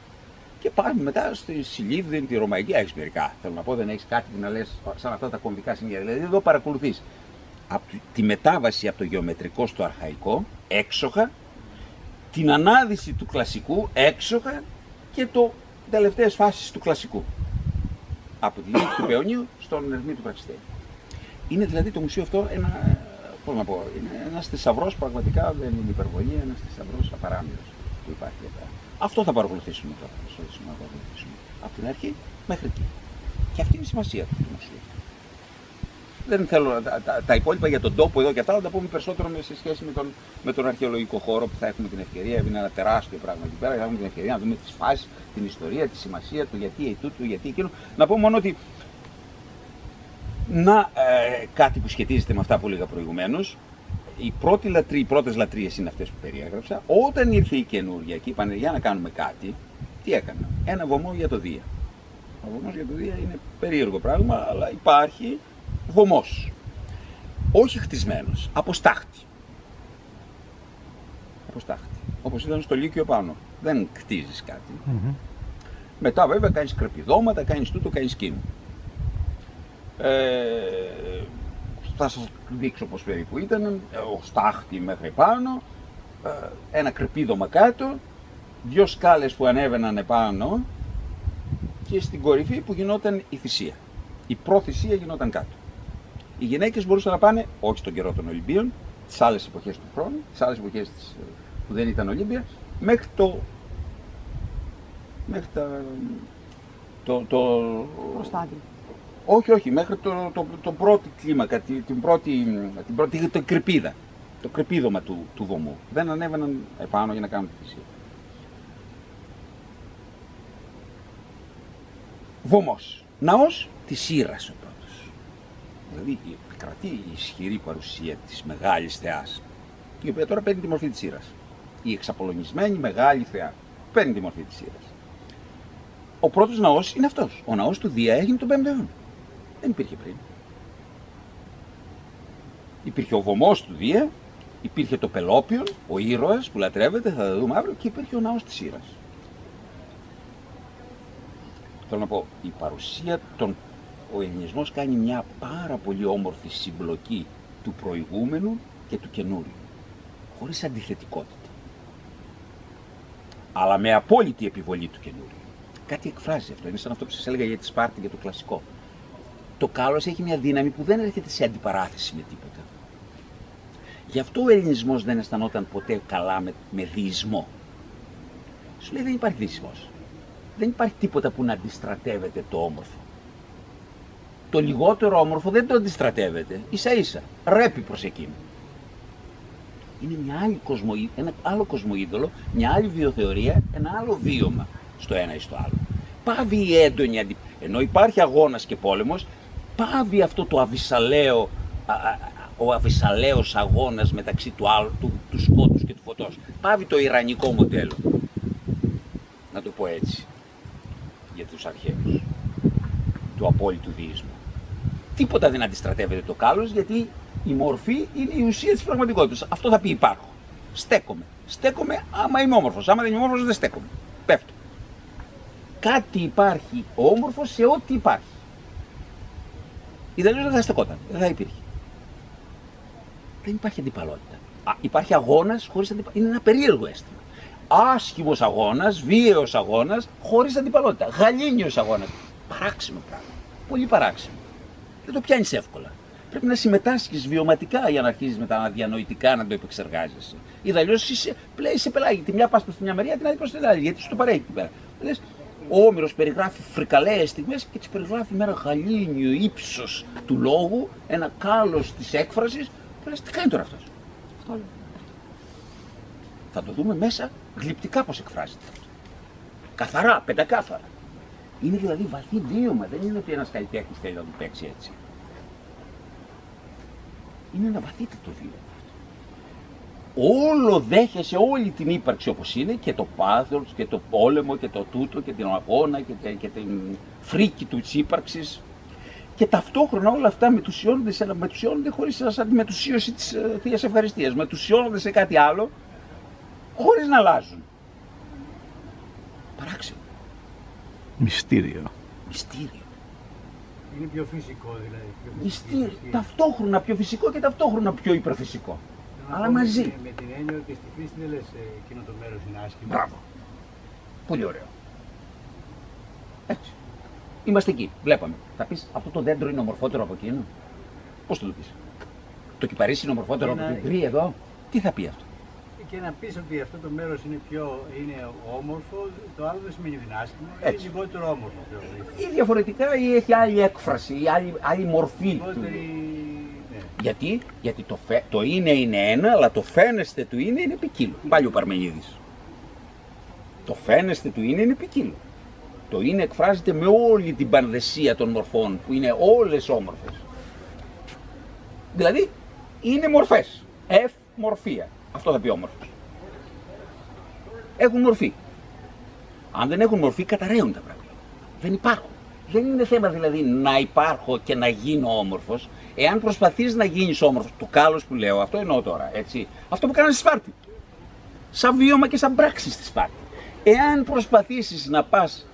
Και πάμε μετά στη Σιλίδη, τη Ρωμαϊκή. Έχεις μερικά. Θέλω να πω, δεν έχεις κάτι να λες σαν αυτά τα κομβικά σημεία. Δηλαδή, εδώ παρακολουθείς τη μετάβαση από το γεωμετρικό στο αρχαϊκό, έξοχα, την ανάδυση του κλασικού, έξοχα, και τελευταίες φάσεις του κλασικού. Από τη λύση του Παιωνίου στον Ερμή του Πραξιστέλη. Είναι δηλαδή το μουσείο αυτό ένας θησαυρός, πραγματικά δεν είναι υπερβολή, ένας θησαυρός απαράμιλος που υπάρχει εδώ. Αυτό θα παρακολουθήσουμε τώρα. Από την αρχή μέχρι εκεί. Και αυτή είναι η σημασία του μουσείου. Δεν θέλω τα υπόλοιπα για τον τόπο εδώ και αυτά, να τα πούμε περισσότερο σε σχέση με τον αρχαιολογικό χώρο που θα έχουμε την ευκαιρία. Είναι ένα τεράστιο πράγμα εκεί πέρα. Θα έχουμε την ευκαιρία να δούμε τις φάσεις, την ιστορία, τη σημασία, το γιατί τούτο, γιατί εκείνο. Να πω μόνο ότι κάτι που σχετίζεται με αυτά που έλεγα προηγουμένως. Οι πρώτες λατρείες είναι αυτές που περιέγραψα. Όταν ήρθε η καινούργια και είπαν για να κάνουμε κάτι, τι έκανα? Ένα βωμό για το Δία. Ο βωμός για το Δία είναι περίεργο πράγμα, αλλά υπάρχει βωμός. Όχι χτισμένος, από στάχτη. Όπως ήταν στο Λύκειο πάνω. Δεν χτίζεις κάτι. Μετά βέβαια κάνεις κρεπιδώματα, κάνεις τούτο, κάνεις εκείνο. Θα σας δείξω πως περίπου ήταν, ο στάχτη μέχρι πάνω, ένα κρεπίδωμα κάτω, 2 σκάλες που ανέβαιναν επάνω και στην κορυφή που γινόταν η θυσία. Η προθυσία γινόταν κάτω. Οι γυναίκες μπορούσαν να πάνε, όχι στον καιρό των Ολυμπίων, τις άλλες εποχές του χρόνου, τις άλλες εποχές που δεν ήταν Ολύμπια, μέχρι το προστάδιο. Όχι, μέχρι το πρώτη κλίμακα, την κρεπίδα, το κρεπίδωμα του βωμού. Δεν ανέβαιναν επάνω για να κάνουν τη θυσία. Βωμός. Ναός της Σύρας ο πρώτος. Δηλαδή κρατεί η ισχυρή παρουσία της μεγάλης θεάς, η οποία τώρα παίρνει τη μορφή της Σύρας. Η εξαπολωνισμένη μεγάλη θεά παίρνει τη μορφή της Σύρας. Ο πρώτος ναός είναι αυτός. Ο ναός του Δία έγινε τον 5ο αιώνα. Δεν υπήρχε πριν. Υπήρχε ο βωμός του Δία, υπήρχε το Πελόπιον, ο ήρωας που λατρεύεται, θα το δούμε αύριο, και υπήρχε ο ναός της Σύρας. Θέλω να πω, η παρουσία ο ελληνισμός κάνει μια πάρα πολύ όμορφη συμπλοκή του προηγούμενου και του καινούριου, χωρίς αντιθετικότητα, αλλά με απόλυτη επιβολή του καινούριου. Κάτι εκφράζει αυτό, είναι σαν αυτό που σας έλεγα για τη Σπάρτη, για το κλασικό. Το κάλος έχει μια δύναμη που δεν έρχεται σε αντιπαράθεση με τίποτα. Γι' αυτό ο ελληνισμός δεν αισθανόταν ποτέ καλά με δεισμό. Σου λέει δεν υπάρχει δεισμός. Δεν υπάρχει τίποτα που να αντιστρατεύεται το όμορφο. Το λιγότερο όμορφο δεν το αντιστρατεύεται. Ίσα ίσα, ρέπει προς εκείνο. Είναι ένα άλλο κοσμοείδωλο, μια άλλη βιοθεωρία, ένα άλλο βίωμα στο ένα ή στο άλλο. Πάβει η έντονη ενώ υπάρχει αγώνας και πόλεμος, πάβει αυτό το αβυσαλαίο, ο αβυσαλαίος αγώνας μεταξύ του σκότους και του φωτός. Πάβει το ιρανικό μοντέλο, να το πω έτσι, για τους αρχαίους, του απόλυτου δείσμου. Τίποτα δεν αντιστρατεύεται το κάλος, γιατί η μορφή είναι η ουσία της πραγματικότητας. Αυτό θα πει υπάρχω. Στέκομαι άμα είμαι όμορφος. Άμα δεν είμαι όμορφος δεν στέκομαι. Πέφτω. Κάτι υπάρχει όμορφο σε ό,τι υπάρχει. Ιδαλλιώς δεν θα στεκόταν, δεν θα υπήρχε. Δεν υπάρχει αντιπαλότητα. Υπάρχει αγώνας χωρίς αντιπαλότητα. Είναι ένα περίεργο αίσθημα. Άσχημος αγώνας, βίαιος αγώνας, χωρίς αντιπαλότητα. Γαλήνιος αγώνας. Παράξενο πράγμα. Πολύ παράξενο. Δεν το πιάνεις εύκολα. Πρέπει να συμμετάσχεις βιωματικά για να αρχίσεις μετά αδιανοητικά να το επεξεργάζεσαι. Ιδαλλιώς είσαι πελάγι. Τη μια πας προς τη μια μεριά, την άλλη προς την άλλη. Γιατί σου το παρέχει εκεί πέρα. Ο Όμηρος περιγράφει φρικαλαίες στιγμές και τις περιγράφει με ένα γαλήνιο ύψος του λόγου, ένα κάλος της έκφρασης. Και λες, τι κάνει τώρα αυτός? Θα το δούμε μέσα γλυπτικά πώς εκφράζεται αυτό. Καθαρά, πεντακάθαρα. Είναι δηλαδή βαθύ βίωμα, δεν είναι ότι ένας καλλιτέχνης θέλει να του παίξει έτσι. Είναι ένα βαθύτατο βίωμα. Όλο δέχεσαι όλη την ύπαρξη όπως είναι, και το πάθος και το πόλεμο και το τούτο και την αγώνα και την φρίκη της ύπαρξης, και ταυτόχρονα όλα αυτά μετουσιώνονται χωρίς σαν τη μετουσίωση της Θείας Ευχαριστίας, μετουσιώνονται σε κάτι άλλο χωρίς να αλλάζουν. Παράξενο. Μυστήριο. Μυστήριο. Είναι πιο φυσικό δηλαδή. Πιο Μυστήριο. Ταυτόχρονα πιο φυσικό και ταυτόχρονα πιο υπερφυσικό. Αλλά μαζί. Με την έννοια ότι στη φύση δεν λες εκείνο το μέρος είναι άσχημο. Μπράβο. Πολύ ωραίο. Έτσι. Είμαστε εκεί. Βλέπαμε. Θα πεις αυτό το δέντρο είναι ομορφότερο από εκείνο. Πώς το πεις? Το κυπαρίσι είναι ομορφότερο από την γκρι εδώ. Τι θα πει αυτό? Και να πεις ότι αυτό το μέρος είναι όμορφο, το άλλο δεν σημαίνει ότι είναι άσχημο, Έτσι. είναι λιγότερο όμορφο. Ή διαφορετικά ή έχει άλλη έκφραση, ή άλλη μορφή του. Ναι. Γιατί το είναι ένα, αλλά το φαίνεστε του είναι ποικίλο. Πάλι ο Παρμενίδης. Το φαίνεστε του είναι ποικίλο. Το είναι εκφράζεται με όλη την πανδεσία των μορφών, που είναι όλες όμορφες. Δηλαδή, είναι μορφές. Μορφία. Αυτό θα πει όμορφος. Έχουν μορφή. Αν δεν έχουν μορφή, καταραίουν τα πράγματα. Δεν υπάρχουν. Δεν είναι θέμα δηλαδή να υπάρχω και να γίνω όμορφος. Εάν προσπαθείς να γίνεις όμορφος, το κάλος που λέω, αυτό εννοώ τώρα, έτσι. Αυτό που κάνανε στη Σπάρτη. Σαν βίωμα και σαν πράξη στη Σπάρτη. Εάν προσπαθήσεις να πας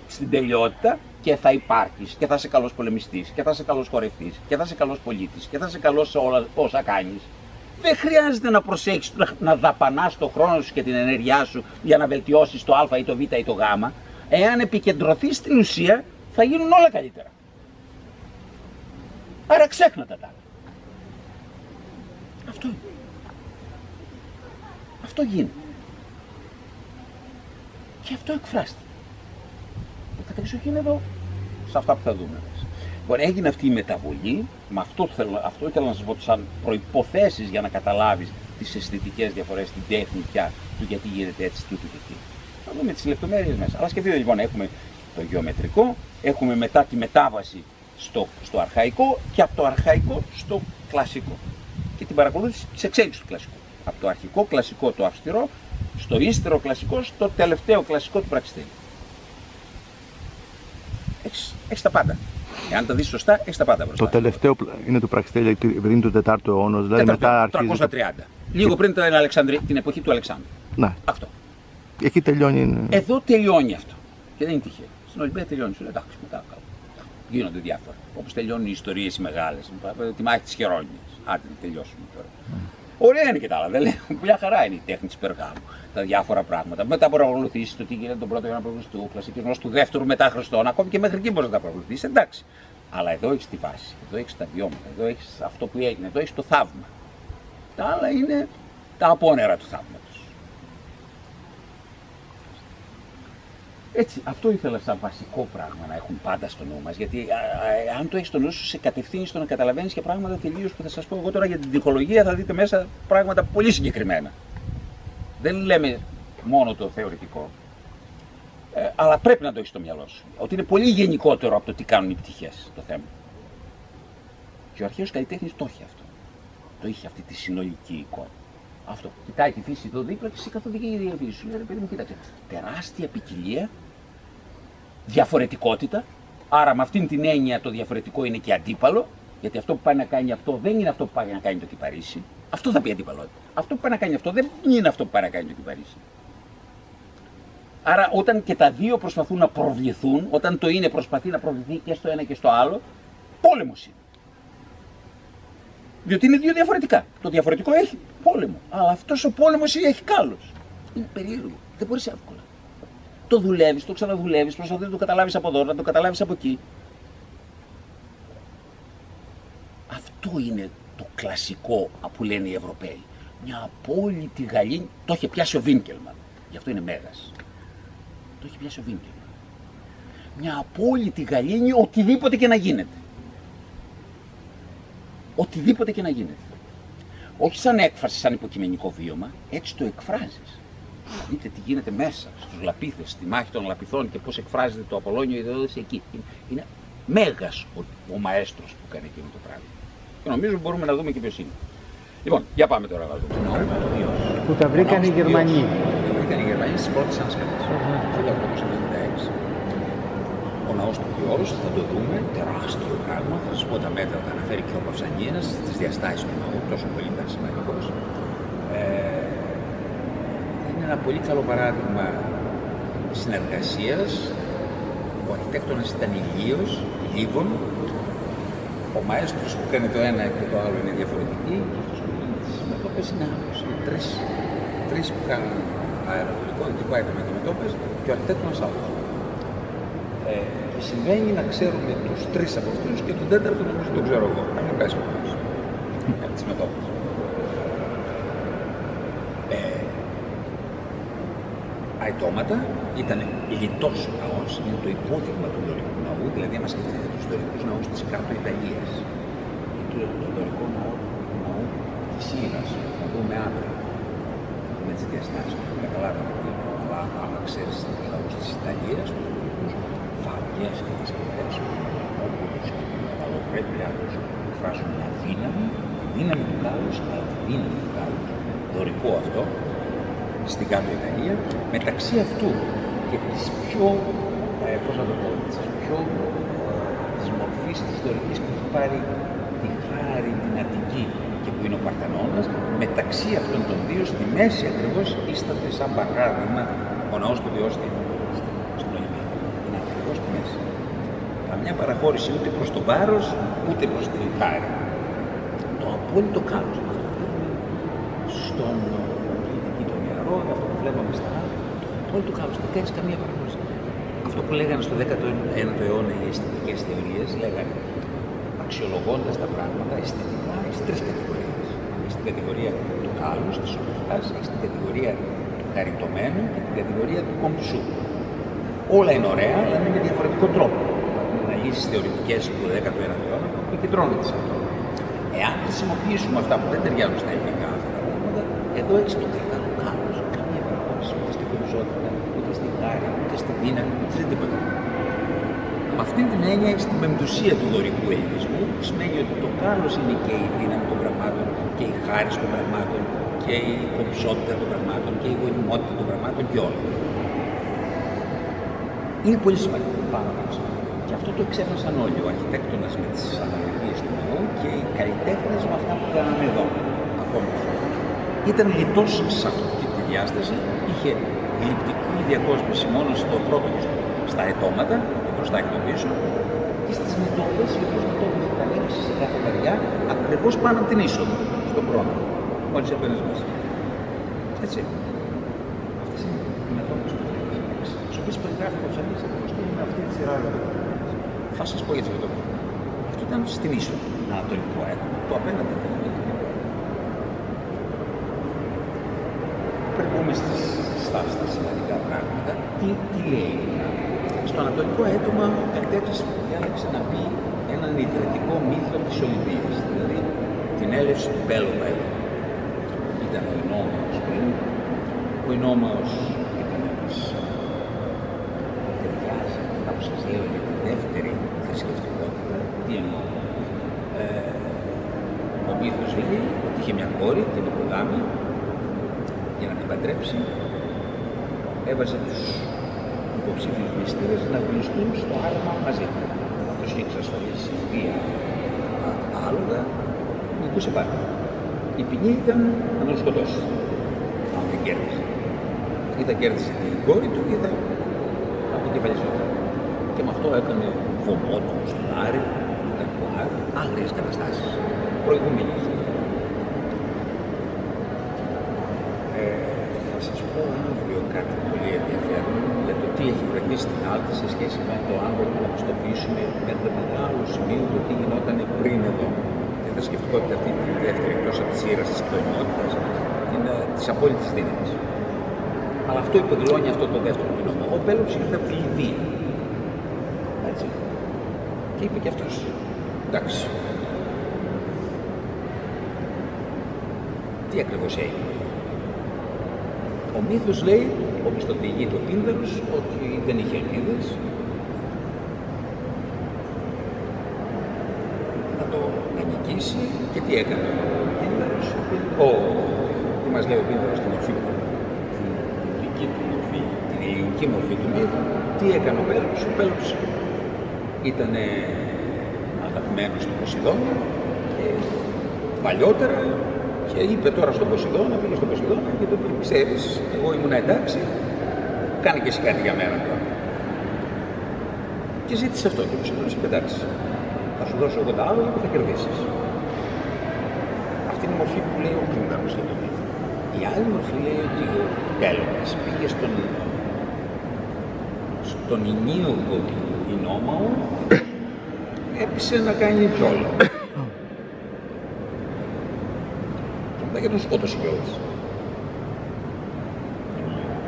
στην τελειότητα και θα υπάρχεις και θα είσαι καλός πολεμιστής και θα είσαι καλός χορευτής και θα είσαι καλός πολίτης και θα είσαι καλός σε όλα όσα κάνεις, δεν χρειάζεται να προσέχεις να δαπανάς το χρόνο σου και την ενέργειά σου για να βελτιώσεις το α ή το β ή το γ. Εάν επικεντρωθείς στην ουσία, θα γίνουν όλα καλύτερα. Άρα ξέχνα τα άλλα. Αυτό είναι. Αυτό γίνεται. Και αυτό εκφράστηκε. Κατά εξοχήν εδώ, σε αυτά που θα δούμε. Λοιπόν, έγινε αυτή η μεταβολή, με αυτό ήθελα να σας πω σαν προϋποθέσεις για να καταλάβεις τις αισθητικές διαφορές, την τέχνη πια του γιατί γίνεται έτσι, τούτο και εκεί. Θα δούμε τις λεπτομέρειες μέσα. Αλλά σκεφτείτε λοιπόν, έχουμε το γεωμετρικό, έχουμε μετά τη μετάβαση στο αρχαϊκό και από το αρχαϊκό στο κλασικό. Και την παρακολούθηση της εξέλιξης του κλασικού. Από το αρχικό κλασικό το αυστηρό, στο ύστερο κλασικό, στο τελευταίο κλασικό του Πραξιτέλη. Έχεις τα πάντα. Εάν τα δεις σωστά, έχεις τα πάντα μπροστά. Το τελευταίο είναι του Πραξιτέλη, επειδή είναι του 4ου αιώνα, δηλαδή μετά αρχίζει. 330. Λίγο πριν την εποχή του Αλεξάνδρου. Ναι. Αυτό. Εκεί τελειώνει. Εδώ τελειώνει αυτό. Και δεν είναι τυχαίο. Στην Ολυμπία τελειώνει. Σου λέει εντάξει, μετά γίνονται διάφορα. Όπως τελειώνουν οι ιστορίες οι μεγάλες. Τη μάχη της Χερόνιας. Άντε να τελειώσουμε τώρα. Ωραία είναι και τα άλλα. Δεν λέω. Μια χαρά είναι η τέχνη της Περγάμου. Τα διάφορα πράγματα. Μετά μπορεί να παρακολουθήσει το τι γίνεται τον πρώτο αιώνα π.Χ., κλασικισμό του δεύτερου μετά Χριστόν. Ακόμη και μέχρι εκεί μπορεί να τα παρακολουθήσει. Εντάξει. Αλλά εδώ έχει τη βάση. Εδώ έχει τα βιώματα. Εδώ έχει αυτό που έγινε. Εδώ έχει το θαύμα. Τα άλλα είναι τα απόνερα του θαύματος. Έτσι, αυτό ήθελα σαν βασικό πράγμα να έχουν πάντα στο νου μας. Γιατί αν το έχεις στο νου σου, σε κατευθύνει στο να καταλαβαίνεις και πράγματα τελείως που θα σας πω εγώ τώρα για την τυχολογία. Θα δείτε μέσα πράγματα πολύ συγκεκριμένα. Δεν λέμε μόνο το θεωρητικό. Αλλά πρέπει να το έχεις στο μυαλό σου. Ότι είναι πολύ γενικότερο από το τι κάνουν οι πτυχές το θέμα. Και ο αρχαίος καλλιτέχνης το είχε αυτό. Το είχε αυτή τη συνολική εικόνα. Αυτό. Κοιτάει τη φύση εδώ δίπλα και σε καθοδηγεί η ίδια φύση. Σου λέει, παιδί μου, κοίταξε. Τεράστια ποικιλία, διαφορετικότητα. Άρα, με αυτήν την έννοια, το διαφορετικό είναι και αντίπαλο. Γιατί αυτό που πάει να κάνει αυτό δεν είναι αυτό που πάει να κάνει το κυπαρίσι. Αυτό θα πει αντίπαλότητα. Αυτό που πάει να κάνει αυτό δεν είναι αυτό που πάει να κάνει το κυπαρίσι. Άρα, όταν και τα δύο προσπαθούν να προβληθούν, όταν το είναι προσπαθεί να προβληθεί και στο ένα και στο άλλο, πόλεμος είναι. Διότι είναι δύο διαφορετικά. Το διαφορετικό έχει πόλεμο. Αλλά αυτός ο πόλεμος έχει κάλος. Είναι περίεργο. Δεν μπορείς εύκολα. Το δουλεύεις, το ξαναδουλεύεις, προσπαθείς να το καταλάβεις από εδώ, να το καταλάβεις από εκεί. Αυτό είναι το κλασικό που λένε οι Ευρωπαίοι. Μια απόλυτη γαλήνη. Το είχε πιάσει ο Βίνκελμαν. Γι' αυτό είναι μέγας. Το είχε πιάσει ο Βίνκελμαν. Μια απόλυτη γαλήνη, οτιδήποτε και να γίνεται. Οτιδήποτε και να γίνεται. Όχι σαν έκφραση, σαν υποκειμενικό βίωμα, έτσι το εκφράζεις. Δείτε τι γίνεται μέσα στους λαπίθες, στη μάχη των λαπιθών και πώς εκφράζεται το Απολώνιο Ιδεώδης εκεί. Είναι μέγας ο μαέστρος που κάνει εκείνο το πράγμα. Και νομίζω μπορούμε να δούμε και ποιος είναι. Λοιπόν, για πάμε τώρα να δούμε. Που τα βρήκαν οι Γερμανοί. Τα βρήκαν οι Γερμανοί στις πρώτες ανασκαφές. Το 1896. Ο ναός του Διός, θα το δούμε, τεράστιο πράγμα. Θα σας πω τα μέτρα, τα αναφέρει και ο Παυσανίας, τις διαστάσεις του ναού, τόσο πολύ ήταν σημαντικός. Είναι ένα πολύ καλό παράδειγμα συνεργασίας Ο αρχιτέκτονας ήταν Ηλίος, Λίβων. Ο μαέστρος που κάνει το ένα και το άλλο είναι διαφορετική. Και αυτός που κάνει τις μετώπες είναι άλλος. Είναι τρεις που κάνουν αεροδοτικό, δυτικό άτομα και μετώπες και ο αρχιτέκτονας άλλος. Συμβαίνει να ξέρουμε τους τρεις από αυτούς και τον τέταρτο νομίζω τον ξέρω εγώ. Αν μην πέσει από αυτούς. Από τις μετώπες. Αετώματα, ήταν λιτός ο ναός, είναι το υπόδειγμα του δωρικού ναού, δηλαδή άμα σκεφτείτε τους δωρικούς ναούς της κάτω Ιταλίας ή το δωρικό ναό της Ήρας, θα δούμε αύριο με τις διαστάσεις που καταλάβαμε τι είναι, αλλά άμα ξέρεις τους ναούς της Ιταλίας, τους δωρικούς, θα αρκέσει και τις σκεφτές όπως αλλά πρέπει να τους εκφράσουν μια δύναμη, τη δύναμη του κάλους, αλλά τη δύναμη του κάλους, δωρικό αυτό, στην κάτω Ιταλία, μεταξύ αυτού και της πιο, πώς να το πω, της μορφής της δωρικής που έχει πάρει τη Χάρη, την Αττική και που είναι ο Παρθενώνας, μεταξύ αυτών των δύο, στη μέση ακριβώς, ίσταται σαν παράδειγμα ο ναός του Διώστη στην Ολυμπία. Είναι ακριβώς στη μέση. Καμιά παραχώρηση ούτε προς το βάρος, ούτε προς τη Χάρη. Το απόλυτο κάλος. Στον αυτό που βλέπαμε στα άλλα, όλο το κάλος, δεν κάνεις καμία παραχώρηση. Αυτό που λέγανε στο 19ο αιώνα οι αισθητικές θεωρίες, λέγανε αξιολογώντας τα πράγματα αισθητικά, έχει τρεις κατηγορίες. Έχει την κατηγορία του κάλους, της ομορφιάς, έχει την κατηγορία του χαριτωμένου και την κατηγορία του κομψού. Όλα είναι ωραία, αλλά είναι με διαφορετικό τρόπο. Αναλύσεις θεωρητικές του 19ου αιώνα που επικεντρώνονται σε αυτό. Εάν χρησιμοποιήσουμε αυτά που δεν ταιριάζουν στα ελληνικά αυτά τα πράγματα, εδώ έχεις το καθαρό κάλος. Καμία παραχώρηση ούτε στην κομψότητα, ούτε στη χάρη, ούτε στη δύναμη, ούτε σε τίποτα. Με αυτήν την έννοια έχεις την πεμπτουσία του δωρικού ελληνισμού, που σημαίνει ότι το κάλος είναι και η δύναμη των πραγμάτων, και η χάρη των πραγμάτων, και η κομψότητα των πραγμάτων, και η γονιμότητα των πραγμάτων και όλα. Είναι πολύ σημαντικό πάνω από αυτό. Και αυτό το εξέφρασαν όλοι, ο αρχιτέκτονας με τις αναλογίες του ναού και οι καλλιτέχνες με αυτά που κάναμε εδώ. Ακόμα. Ήταν λιτός σε αυτή τη διάσταση, είχε γλυπτική διακόσμηση μόνο στο πρώτο και στα αετώματα, το μπροστά και το πίσω, και στις μετώπες, οι οποίες μετώπες ήταν έξι σε κάθε μεριά, ακριβώς πάνω από την είσοδο, στον πρόνο, μόλις έπαιρνες μέσα. Έτσι. Αυτές είναι οι μετώπες που βλέπεις, τις οποίες περιγράφει ο Ψαλής ακριβώς με αυτή τη σειρά. Θα σας πω για τις μετώπες. Αυτό ήταν στην είσοδο, ένα ανατολικό αέτομα, το απέναντι ήταν. Περνούμε στα σημαντικά πράγματα. Τι λέει. Στο ανατολικό αίτωμα ο καλλιτέχνης διάλεξε να πει έναν ιδρυτικό μύθο της Ολυμπίας, δηλαδή την έλευση του Πέλοπαιδου. Ήταν ο Ινόμαος πριν. Ο Ινόμαος ήταν ένας ταιριάζει αυτά που σας λέω για τη δεύτερη θρησκευτικότητα. Τι εννοώ. Ο μύθος λέει ότι είχε μια κόρη, την Υποδάμη, για να την παντρέψει, έβαζε τους υποψήφιους μυστήρες να γνωστούν στο άρμα μαζί του. Αυτός είχε εξασφαλίσει βία άλογα, νικούσε πάντα. Η ποινή ήταν να τον σκοτώσει, αν δεν κέρδισε. Ή θα κέρδισε την κόρη του ή θα αποκεφαλιζόταν. Και με αυτό έκανε βωμό του στον Άρη, ήταν το Άρη, άγριες καταστάσεις, προηγούμενες. Θα σας πω αύριο κάτι πολύ ενδιαφέρον για το τι έχει βρεθεί στην Άλτη σε σχέση με το αν μπορούμε να πιστοποιήσουμε μέχρι μεγάλο σημείο το τι γινόταν πριν εδώ. Τη θρησκευτικότητα αυτή τη δεύτερη, εκτός από τη σειρά της κοινωνιότητας, της απόλυτης δύναμης. Αλλά αυτό υποδηλώνει αυτό το δεύτερο κοινό. Ο Πέλοπς ήρθε από τη Λιβύη. Έτσι. Και είπε και αυτός, εντάξει. Τι ακριβώς έγινε. Ο μύθος λέει, όπως το διηγείται ο Πίνδαρος, ότι δεν είχε ελπίδες να το νικήσει και τι έκανε ο Πίνδαρος. Τι μας λέει ο Πίνδαρος στη μορφή του, την δική του μορφή, την ελληνική μορφή του μύθου, τι έκανε ο Πέλοπς. Ο Πέλοπς ήταν αγαπημένος του Ποσειδώνα και παλιότερα και είπε τώρα στον Ποσειδώνα, πήγε στον Ποσειδώνα και του είπε, ξέρεις, εγώ ήμουν εντάξει, κάνε και εσύ κάτι για μένα τώρα. Και ζήτησε αυτό και μου είπε: σε πεντάξει. Θα σου δώσω εγώ τα άλογα και θα κερδίσει. Αυτή είναι η μορφή που λέει ο Πίνδαρος για τον μύθο. Η άλλη μορφή λέει ότι ο Πέλοπας πήγε στον Ηνίογκο Ινόμαο, έπεισε να κάνει τζόλο. Και τον σκότωσε κιόλας.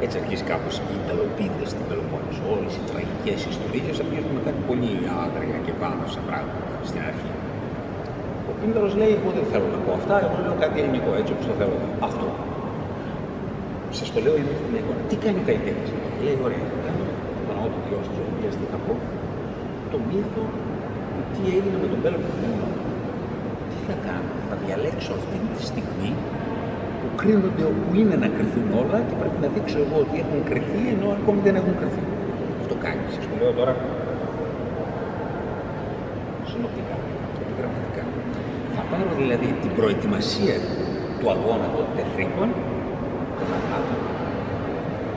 Έτσι αρχίζει κάπως οι Ιταλοπίδες στην Πελοπόννησο. Όλες οι τραγικές ιστορίες αρχίζουν με κάτι πολύ άγρια και βάναυσα πράγματα στην αρχή. Ο Πίνδαρος λέει: εγώ δεν θέλω να πω αυτά, εγώ λέω κάτι ελληνικό, έτσι όπως το θέλω. Αυτό. Σας το λέω γιατί την εικόνα. Τι κάνει ο καλλιτέχνης? Λέει: ωραία, θα κάνω το ναό του Διός της Ολυμπίας, τι θα πω, το μύθο του τι έγινε με τον Πέλοποννησο. Τι θα κάνω? Θα διαλέξω αυτή τη στιγμή που κρίνονται όπου είναι να κρυθούν όλα και πρέπει να δείξω εγώ ότι έχουν κρυθεί ενώ ακόμη δεν έχουν κρυθεί. Αυτό κάνει. Σας το λέω τώρα συνοπτικά, επιγραμματικά. Θα πάρω δηλαδή την προετοιμασία του αγώνα των τεθρίκων, των αγάτων,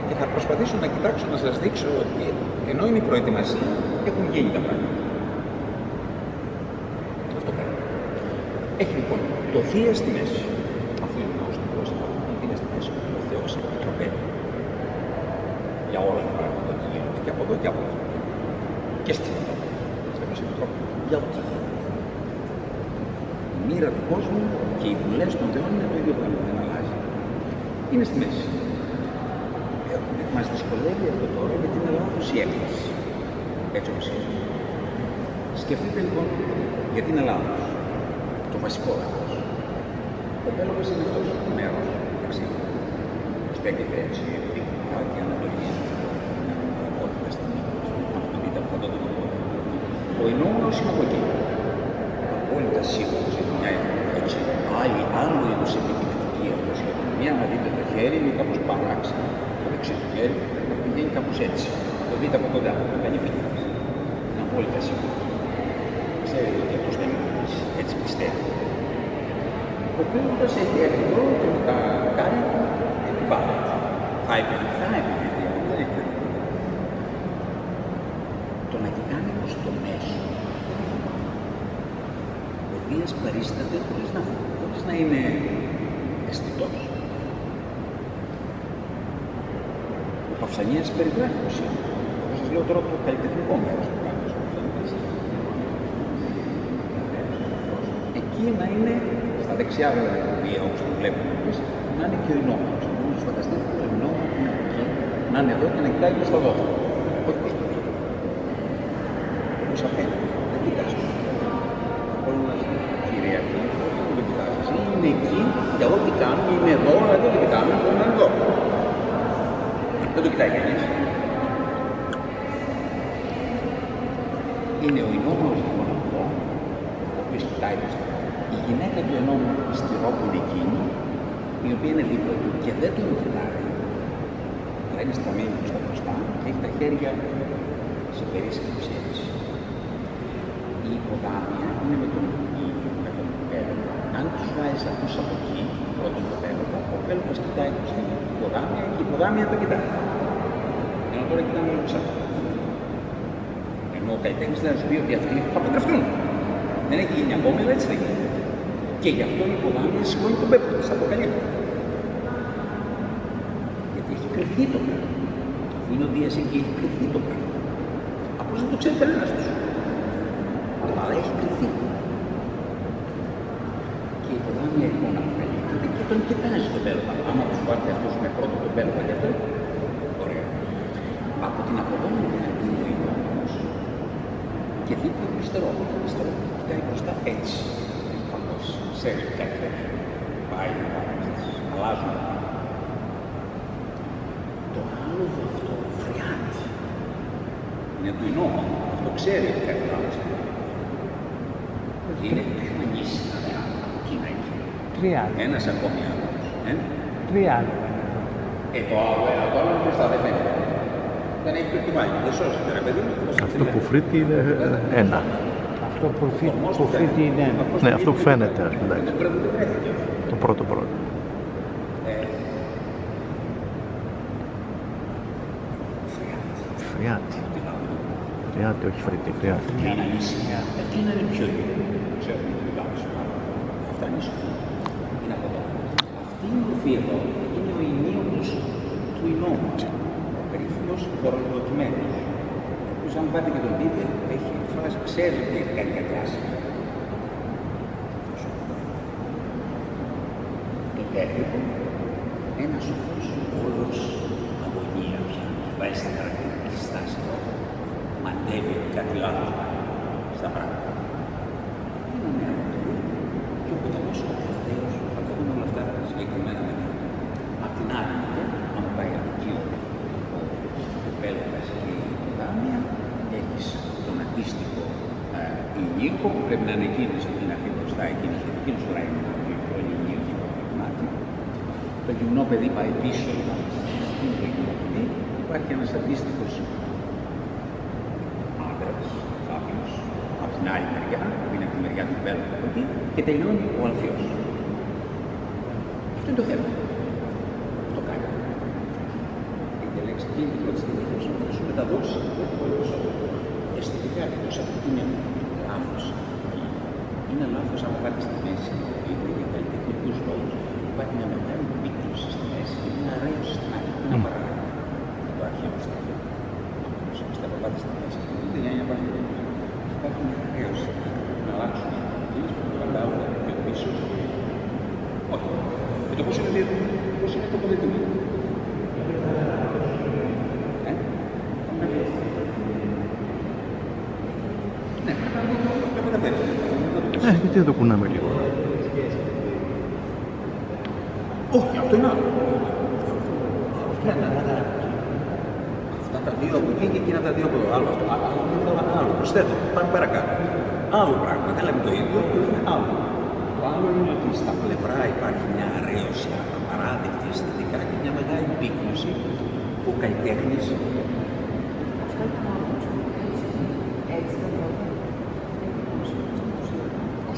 και θα προσπαθήσω να κοιτάξω να σας δείξω ότι ενώ είναι η προετοιμασία έχουν γίνει τα πράγματα. Αυτό κάνει. Έχει λοιπόν το Θεία στη μέση. Αυτό είναι ο Θεός, το Θεία στη μέση. Ο Θεός είναι το τροπέδι. Για όλα τα πράγματα που γίνονται και από εδώ και από εκεί. Και στην Ελλάδα. Στο μέση του τρόπου. Για ό,τι γίνεται. Η μοίρα του κόσμου και οι βουλές των Θεών είναι το ίδιο πράγμα. Δεν αλλάζει. Είναι στη μέση. Μας δυσκολεύει αυτό τώρα γιατί είναι λάθος η έκφραση. Έτσι όπως είναι. Σκεφτείτε λοιπόν γιατί είναι λάθος. Το βασικό λάθος. Ο Πέλοπας είναι αυτός το μέρος, εντάξει, στέκεται έτσι, δείχνει και ανατολίζει μια απότητα στην Μύκονο, να το δείτε από αυτό το δικό. Ο Ινόμαος είναι από εκεί. Απόλυτα σίγουρος είναι μια έτσι, άλλο είδους επιτυχητική αυτοσχετική. Να δείτε το χέρι είναι κάπως παράξενο. Το δεξί του χέρι να πηγαίνει κάπως έτσι. Το δείτε από κοντά, να κάνει επίτηδες. Είναι απόλυτα σίγουρος. Ξέρετε ότι αυτός δεν είναι έτσι πιστεύει. Ο Πέλοπας έχει έρθει και με τα κάρια του επιβάλλεται. Θα επιδειχθεί, δεν έχει. Το να κοιτάνε προς το μέσο. Ο Δίας παρίσταται χωρίς να είναι αισθητός. Ο Παυσανίας περιγράφει πως είναι. Εγώ σας λέω τώρα το καλλιτεχνικό μέρος του πράγματος. Εκεί να είναι στα δεξιά δηλαδή, όπως το βλέπουμε εμείς, να είναι και ο Ινόμαος. Όμως φανταστείτε το Ινόμαο που είναι εκεί, να είναι εδώ και να κοιτάει προς τα δόντια. Όχι προς το πίσω. Όπως απέναντι. Δεν κοιτάζει. Όλοι μας κυριαρχεί, δεν το κοιτάζει. Είναι εκεί, για ό,τι κάνουμε, είναι εδώ, αλλά δεν το κοιτάμε, μπορεί να είναι εδώ. Δεν το κοιτάει κανείς. Είναι ο Ινόμαος λοιπόν αυτό, ο οποίος κοιτάει προς τα δόντια. Η γυναίκα του Ενόμου στη ρόπου είναι εκείνη, η οποία είναι δίπλα του και δεν τον κοιτάει. Αλλά είναι στραμμένη προς τα μπροστά και έχει τα χέρια σε περίσκεψη έτσι. Η υποδάμια είναι με τον Πέλοπα. Αν τους βάζεις αυτούς από εκεί, πρώτον τον Πέλοπα, ο Πέλοπας κοιτάει προς την υποδάμια και η υποδάμια το κοιτάει. Ενώ τώρα κοιτάμε όλοι ψάχνουν. Ενώ ο καλλιτέχνης θα σου πει ότι αυτοί θα παντρευτούν. Δεν έχει γίνει ακόμη, αλλά έτσι θα γίνει. Και γι' αυτό η υποδάμια σηκώνει τον πέπλο της, αποκαλύπτει. Γιατί έχει κρυφθεί το πράγμα. Αφού είναι ο Δίας εκεί, έχει κρυφθεί το πράγμα. Απλώς δεν το ξέρει κανένας τους. Αλλά έχει κρυφθεί. Και η υποδάμια λοιπόν αποκαλύπτει και τον κοιτάζει τον Πέλοπα. Άμα τους βάλετε αυτούς με πρώτο τον Πέλοπα γι' αυτό, ωραία. Από την αποδόμη δηλαδή είναι ο Ινόμαος και δίπλα του υστερό. Κοιτάει μπροστά έτσι. Ξέρει κάτι τέτοιο. Πάει, αλλάζουν. Το άλλο αυτό φριάζει. Είναι του Ινόμαου. Αυτό ξέρει ότι κάτι άλλο. Είναι τεχνικής. Κίνα εκεί. Τριάδι. Ένας ακόμη άλλος. Τριάδι. Το άλλο ένα, το άλλο μπροστά δεν φαίνεται. Δεν έχει προκυμάνει. Δεν σώζεται ρε παιδί μου. Αυτό που φρύτει είναι ένα. Αυτό που φρύτει είναι ένα. Ναι, αυτό που φαίνεται, ας πούμε. Το πρώτο. Φριάτη. Χρειάται, όχι φρύτη, χρειάται. Και είναι νησιά, εκείνα είναι πιο γύρω. Ξέρουμε τι πάμε στο πάνω. Αυτά είναι νησιά. Είναι από εδώ. Αυτή η μορφή εδώ είναι ο ημίωμος του ινόμου. Ο περίφημος δωροδοκημένος. Ο οποίος αν πάτε και τον δείτε, έχει εκφράσει, ξέρει ότι έχει κάνει κάτι άσχημα. Το τέχνικο, ένας σοφός όλος αγωνία πια, βάζει στην χαρακτηριστική στάση εδώ, μαντεύει κάτι άλλο στα πράγματα. Είναι μια μοντέλη και ο ποταμός ο Θεός θα τα δούμε όλα αυτά συγκεκριμένα μετά. Απ' την άλλη, αν πάει από εκεί ο Πέλαγας και η Ποτάμια, έχεις τον αντίστοιχο Ινίκο, που πρέπει να είναι εκείνος από την αρχή μπροστά, εκείνος τώρα είναι το Ινίκο κομμάτι. Το γυμνό παιδί πάει πίσω, είναι το γυμνό παιδί. Υπάρχει ένας αντίστοιχος άντρας, κάποιος, από την άλλη μεριά, που είναι από τη μεριά του Πέλαγα από εκεί, και τελειώνει ο Αλφαίος. Αυτό είναι το θέμα. Το κάνει. Η λέξη εκείνη την πρώτη στιγμή θα σου μεταδώσει αισθητικά εκτός από ότι είναι λάθος. Είναι λάθος αν πάτε στη μέση, είτε για καλλιτεχνικούς λόγους. Υπάρχει μια μεγάλη πίκνωση στη μέση και μια αρέωση στην άλλη. Ένα παράδειγμα. Το αρχαίο στάδιο. Στα πάτε στη μέση. Είτε για μια παγίδα. Υπάρχει μια αρέωση. Να αλλάξουν οι καλλιτεχνικούς που το κατάλαβα πιο πίσω. Όχι. Και το πώς είναι διαδρομή. Πώς είναι το πολιτικό. Γιατί δεν το κουνάμε λίγο. Όχι, αυτό είναι άλλο. Αυτά τα δύο από εκεί και εκείνα τα δύο από εδώ. Άλλο, προσθέτω, πάμε παρακάτω. Άλλο πράγμα, δεν λέμε το ίδιο, είναι άλλο. Το άλλο είναι ότι στα πλευρά υπάρχει μια αρέωση απαράδεκτη αισθητικά και μια μεγάλη πύκνωση που ο καλλιτέχνης. Αυτό ήταν άλλο. Έτσι το πρώτο.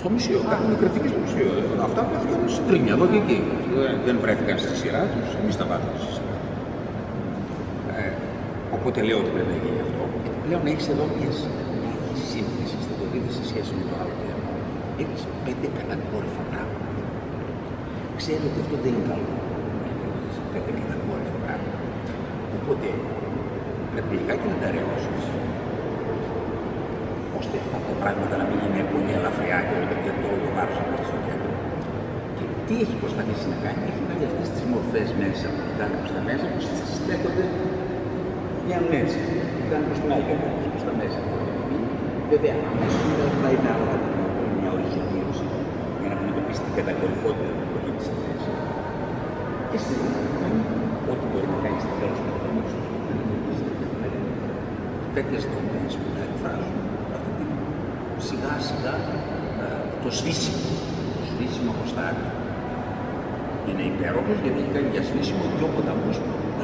Στο μουσείο, κάνουν κριτική στο μουσείο. Αυτά βρέθηκαν στην τρίμια, εδώ και εκεί. Δεν βρέθηκαν στη σειρά τους, εμείς τα βάζουμε στη σειρά. Οπότε λέω ότι πρέπει να γίνει αυτό. Πλέον έχεις εδώ μια σύνθεση, θα το δείτε σε σχέση με το άλλο θέμα. Έχεις 5 κατακόρυφα πράγματα. Ξέρετε ότι αυτό δεν είναι καλό. Έχεις 5 κατακόρυφα πράγματα. Οπότε πρέπει λιγάκι να τα ρεώσεις, ώστε αυτά τα πράγματα να μην είναι πολύ ελαφριά και όλο το βάρος να πάει στο κέντρο. Και τι έχει προσπαθήσει να κάνει, έχει βάλει αυτές τις μορφές μέσα που κοιτάνε προς τα μέσα, που στέκονται βγαίνουν έτσι. Κοιτάνε προς την άλλη κατεύθυνση, προς τα μέσα. Βέβαια, αμέσως μετά θα είναι άλλο μια οριζοντήρωση για να αντιμετωπίσει την κατακορυφότητα του προκύπτει στη θέση. Και στη κάνει ό,τι μπορεί να κάνει στην τέλος του προκύπτει. Τέτοιες δομές που να εκφράζουν σιγά σιγά το σβήσιμο από στα άκρα. Είναι υπέροχος γιατί έχει κάνει για σβήσιμο δυο ποταμούς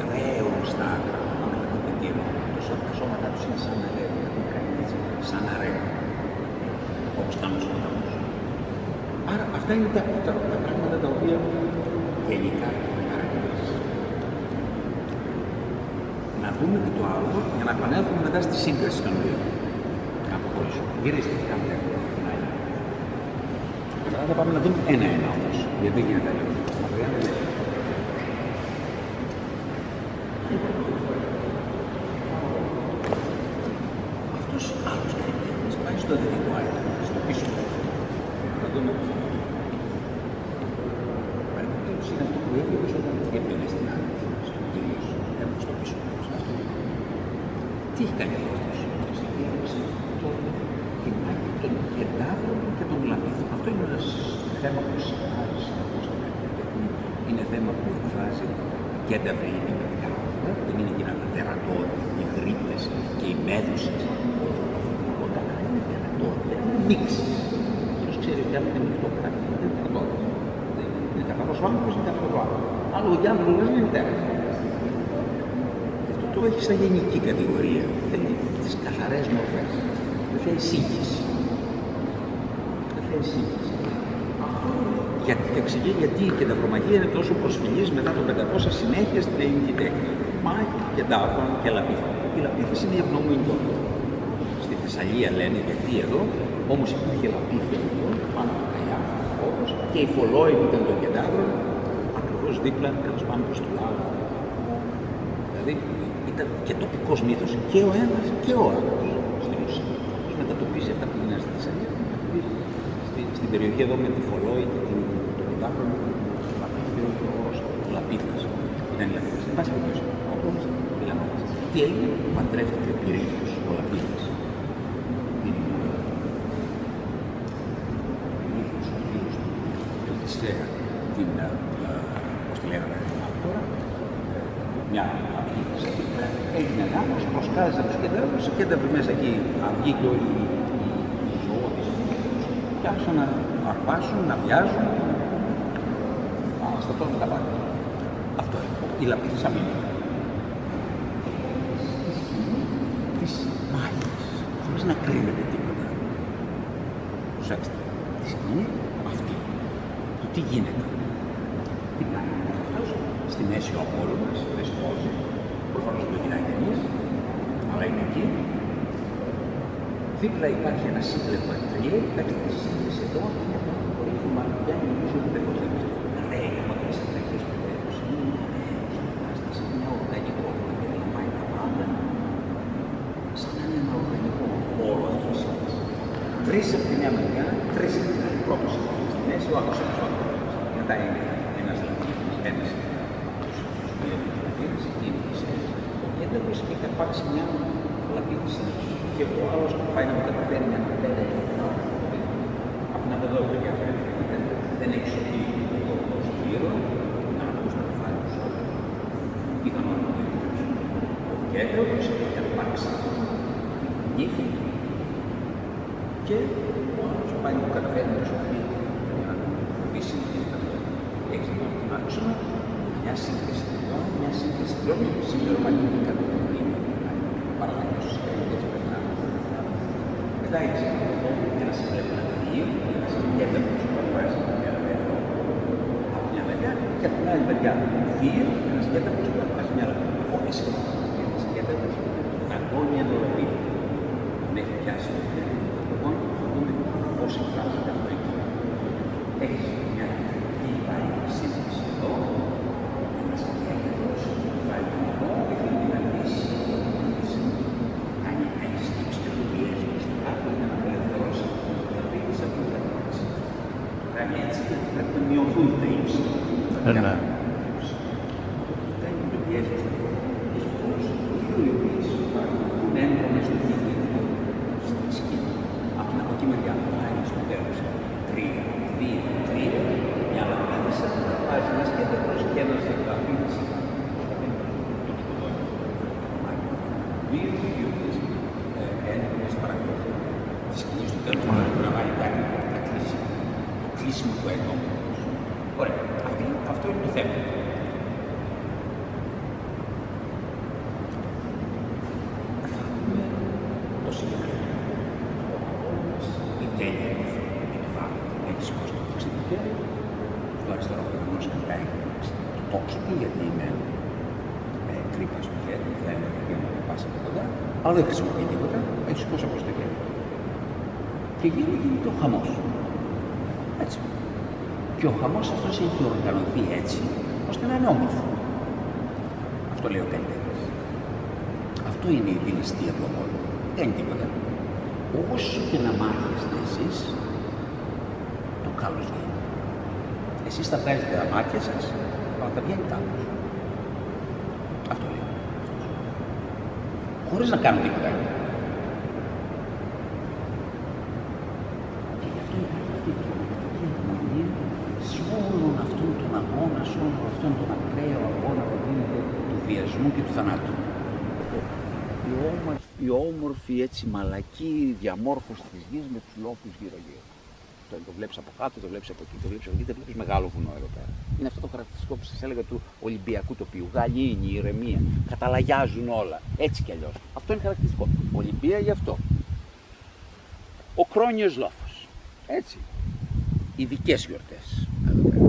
ρέουν στα άκρα. Με τα πετύχουν. Τα σώματά τους είναι σαν να ρέουν. Σαν να ρέουν. Όπως κάνουν στους ποταμούς. Άρα αυτά είναι τα πράγματα τα οποία γενικά χαρακτηρίζουν. Να δούμε και το άλλο για να επανέλθουμε μετά στη σύγκριση των δύο. Γυρίστε και κάντε ένα. Μετά θα πάμε να δούμε ένα-ένα όμως, γιατί δεν γίνεται αλλιώς. Αυτός άλλος καλλιτέχνης πάει στο δυτικό αέρα, στο πίσω. Θα δούμε. Παραδείγματος είναι αυτό που έβλεπες όταν έπαιρνε στην άλλη. Κυρίως έρχεται στο πίσω. Τι έχει κάνει αυτός? Τον κεντάβρο και τον λαπίθο. Αυτό είναι ένα θέμα που συχνάζει στην καλλιτέχνη. Είναι θέμα που εκφράζει η κένταυρη είναι μερικά. Δεν είναι εκείνα τα τερατώδη, οι γρίπτες και οι μέδουσες. Όταν είναι τερατώδη, γιατί είναι μίξεις. Εκείνος ξέρει ότι άλλο είναι μεικτό κάτι, δεν είναι τερατώδη. Είναι καθαρός ο άνθρωπος, είναι καθαρό άλλο. Άλλο ο διάβολος δεν είναι τέρας. Αυτό το έχει σαν γενική κατηγορία. Θέλει τις καθαρές μορφές. Δεν θέλει σύγχυση. Γιατί εξηγεί γιατί η κενταυρομαχία είναι τόσο προσφυλής μετά το 500 συνέχεια στην ελληνική τέχνη. Μα έχει κεντάβρων και λαπίθων. Η λαπίθηση είναι η ευνομοινή τόπια. Θεσσαλία λένε, γιατί εδώ, όμως υπήρχε λαπίδια εδώ, πάνω από τα Ιάφα, όπως και η Φολόη που ήταν των Κεντάβρων, ακριβώς δίπλα, τέλος πάνω προς το Λάγο. Δηλαδή ήταν και τοπικός μύθος και ο ένας και ο άλλος στην ουσία. Μετατοπίζει αυτά που γίνανε στη Θεσσαλία, στην περιοχή εδώ με τη Φολόη και τον Κεντάβρο, το λαπίδιο και ο όρος Λαπίδας. Ήταν η Λαπίδας. Εν πάση περιπτώσει, όμως μιλάμε. Τι έγινε, παντρεύτηκε ο Πυρήθος, ο Λαπίδας. Την, πώς τη λέγαμε τώρα, μια απήχηση, έγινε γάμος, προσκάλεσε τους Κεντάβρους, οι Κένταβροι μέσα εκεί, αυγή και όλοι οι ζωώδεις, και άρχισαν να αρπάσουν, να βιάζουν, στα πρώτα τα πάντα. Αυτό είναι, η Λαπίδης αμήνει. Της μάχης, χωρίς να κρίνεται τίποτα. Προσέξτε, τη σκηνή αυτή, το τι γίνεται. Τι κάνει αυτός, στη μέση ο Απόλλωνας, στη μέση πόλη, προφανώς δεν το κοιτάει κανείς, αλλά είναι εκεί. Δίπλα υπάρχει ένα σύμπλεγμα τριέ, κοιτάξτε τη σύγκριση εδώ, είναι το κορίφωμα μαλλιά, νομίζω ότι δεν κοστεύει. Λέει, άμα το είσαι τρέχεις με τέλος, είναι μια οργανικότητα και λαμβάνει τα πάντα, σαν να είναι ένα οργανικό όλο αυτό η σύγκριση. Τρεις από τη μια μεριά, τρεις από την άλλη. Πρώτος στη μέση, ο άλλος μετά είναι ένας λαπίδης, ένας λαπίδης, εκείνη η σχέση. Ο Κένταβρος έχει αρπάξει μια λαπίδηση και ο άλλος πάει να μου καταφέρει μια πέρα. Από την εδώ το ενδιαφέρει, δεν έχει σωθεί το σπύρο, να ακούς να το φάει τους όλους. Ήταν ο Κένταβρος. Ο Κένταβρος έχει αρπάξει την νύχη και ο άλλος πάει να μου καταφέρει να το σωθεί. Έχεις λοιπόν την άκουσα μια σύγκριση τριών, μια σύγκριση τριών συμπληρωματική κατηγορία. Παραλόγω στις περιοχές περνάμε. Μετά έχεις ένα συμπλέγμα δύο, ένα Κένταβρος που αρπάζει μια μεριά από μια μεριά και από την άλλη μεριά δύο, ένας Κένταβρος που αρπάζει μια λαπίδα. Όχι σχεδόν. Ένας Κένταβρος που αγώνει ένα λαπίδα. Τον έχει πιάσει το χέρι, λοιπόν θα δούμε πώς εκφράζεται αυτό εκεί. Έχεις μια σύντηση εδώ, ένας Κένταβρος που πάει τον εδώ, έχει την αλύση, κάνει αισθήψη και το πιέζει προς το κάτω για να απελευθερώσει το λαπίδης από την κατάσταση. Το κάνει έτσι γιατί πρέπει να μειωθούν τα ύψη. Κάνει το πιέζει προς το κάτω. Έχει πολλούς δύο οι οποίοι υπάρχουν έντονα στο κύκλο στη σκηνή. Από εκεί μεριά πάει στο τέλος. 3, 2, 3, μια λαπίδισσα, βάζει ένας Κένταβρος και ένας λαπίδης. Δύο ιδιότητες έντονες παρακολουθούν τη σκηνή στο τέλος να βάλει κάτι να κλείσει. Το κλείσιμο του έντονος. Ωραία. Αυτό είναι το θέμα. Θα δούμε το συγκεκριμένο. Η τέλεια του επιβάλλεται. Έχει σηκώσει το ξυπνητήρι. Στο αριστερό προφανώς κρατάει το τόξο του, γιατί είναι τρύπα στο χέρι, θέλει να πας από κοντά, αλλά δεν χρησιμοποιεί τίποτα, έχει σηκώσει από το χέρι. Και γίνεται ο χαμός. Έτσι. Και ο χαμός αυτός έχει οργανωθεί έτσι, ώστε να είναι όμορφο. Αυτό λέει ο καλλιτέχνης. Αυτό είναι η δυναστεία του Απόλλωνα. Δεν είναι τίποτα. Όσο και να μάθετε εσείς, το κάλος βγαίνει. Εσείς θα βγάζετε τα μάτια σας, αλλά θα βγαίνει κάλος. Αυτό λέει. Χωρίς να κάνουν τίποτα. Και γι' αυτό υπάρχει αυτή η τρομακτική αρμονία σε όλον αυτόν τον αγώνα, σε όλον αυτόν τον ακραίο αγώνα που γίνεται του βιασμού και του θανάτου. Η όμορφη έτσι μαλακή διαμόρφωση της γης με τους λόφους γύρω-γύρω. Το βλέπεις από κάτω, το βλέπεις από εκεί, το βλέπεις από εκεί, το βλέπεις μεγάλο βουνό εδώ πέρα. Είναι αυτό το χαρακτηριστικό που σας έλεγα του Ολυμπιακού τοπίου. Γαλήνη, ηρεμία, καταλαγιάζουν όλα. Έτσι κι αλλιώς. Αυτό είναι χαρακτηριστικό. Ολυμπία γι' αυτό. Ο Κρόνιος λόφος. Έτσι. Ειδικές γιορτές. Εδώ πέρα.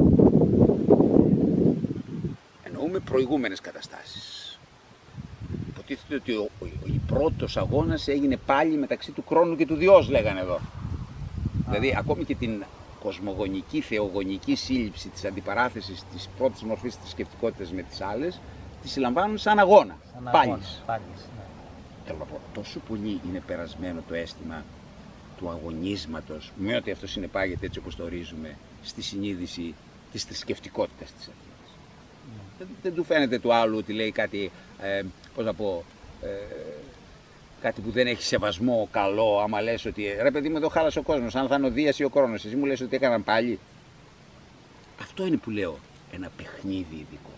Εννοούμε προηγούμενες καταστάσεις. υποτίθεται ότι ο πρώτος αγώνας έγινε πάλι μεταξύ του Κρόνου και του Διός, λέγανε εδώ. Δηλαδή, ακόμη και την κοσμογονική, θεογονική σύλληψη της αντιπαράθεσης της πρώτης μορφής της θρησκευτικότητας με τις άλλες, τη συλλαμβάνουν σαν αγώνα. Πάλις. Ναι. Θέλω να πω, τόσο πολύ είναι περασμένο το αίσθημα του αγωνίσματος, με ότι αυτό συνεπάγεται, έτσι όπως το ορίζουμε, στη συνείδηση της θρησκευτικότητας της Αθήνας. Δεν του φαίνεται του άλλου ότι λέει κάτι, πώς να πω, κάτι που δεν έχει σεβασμό, καλό, άμα λες ότι ρε παιδί μου, εδώ χάλασε ο κόσμος, αν θα είναι ο Δίας ή ο Κρόνος, εσύ μου λες ότι έκαναν πάλι. Αυτό είναι που λέω, ένα παιχνίδι ειδικό.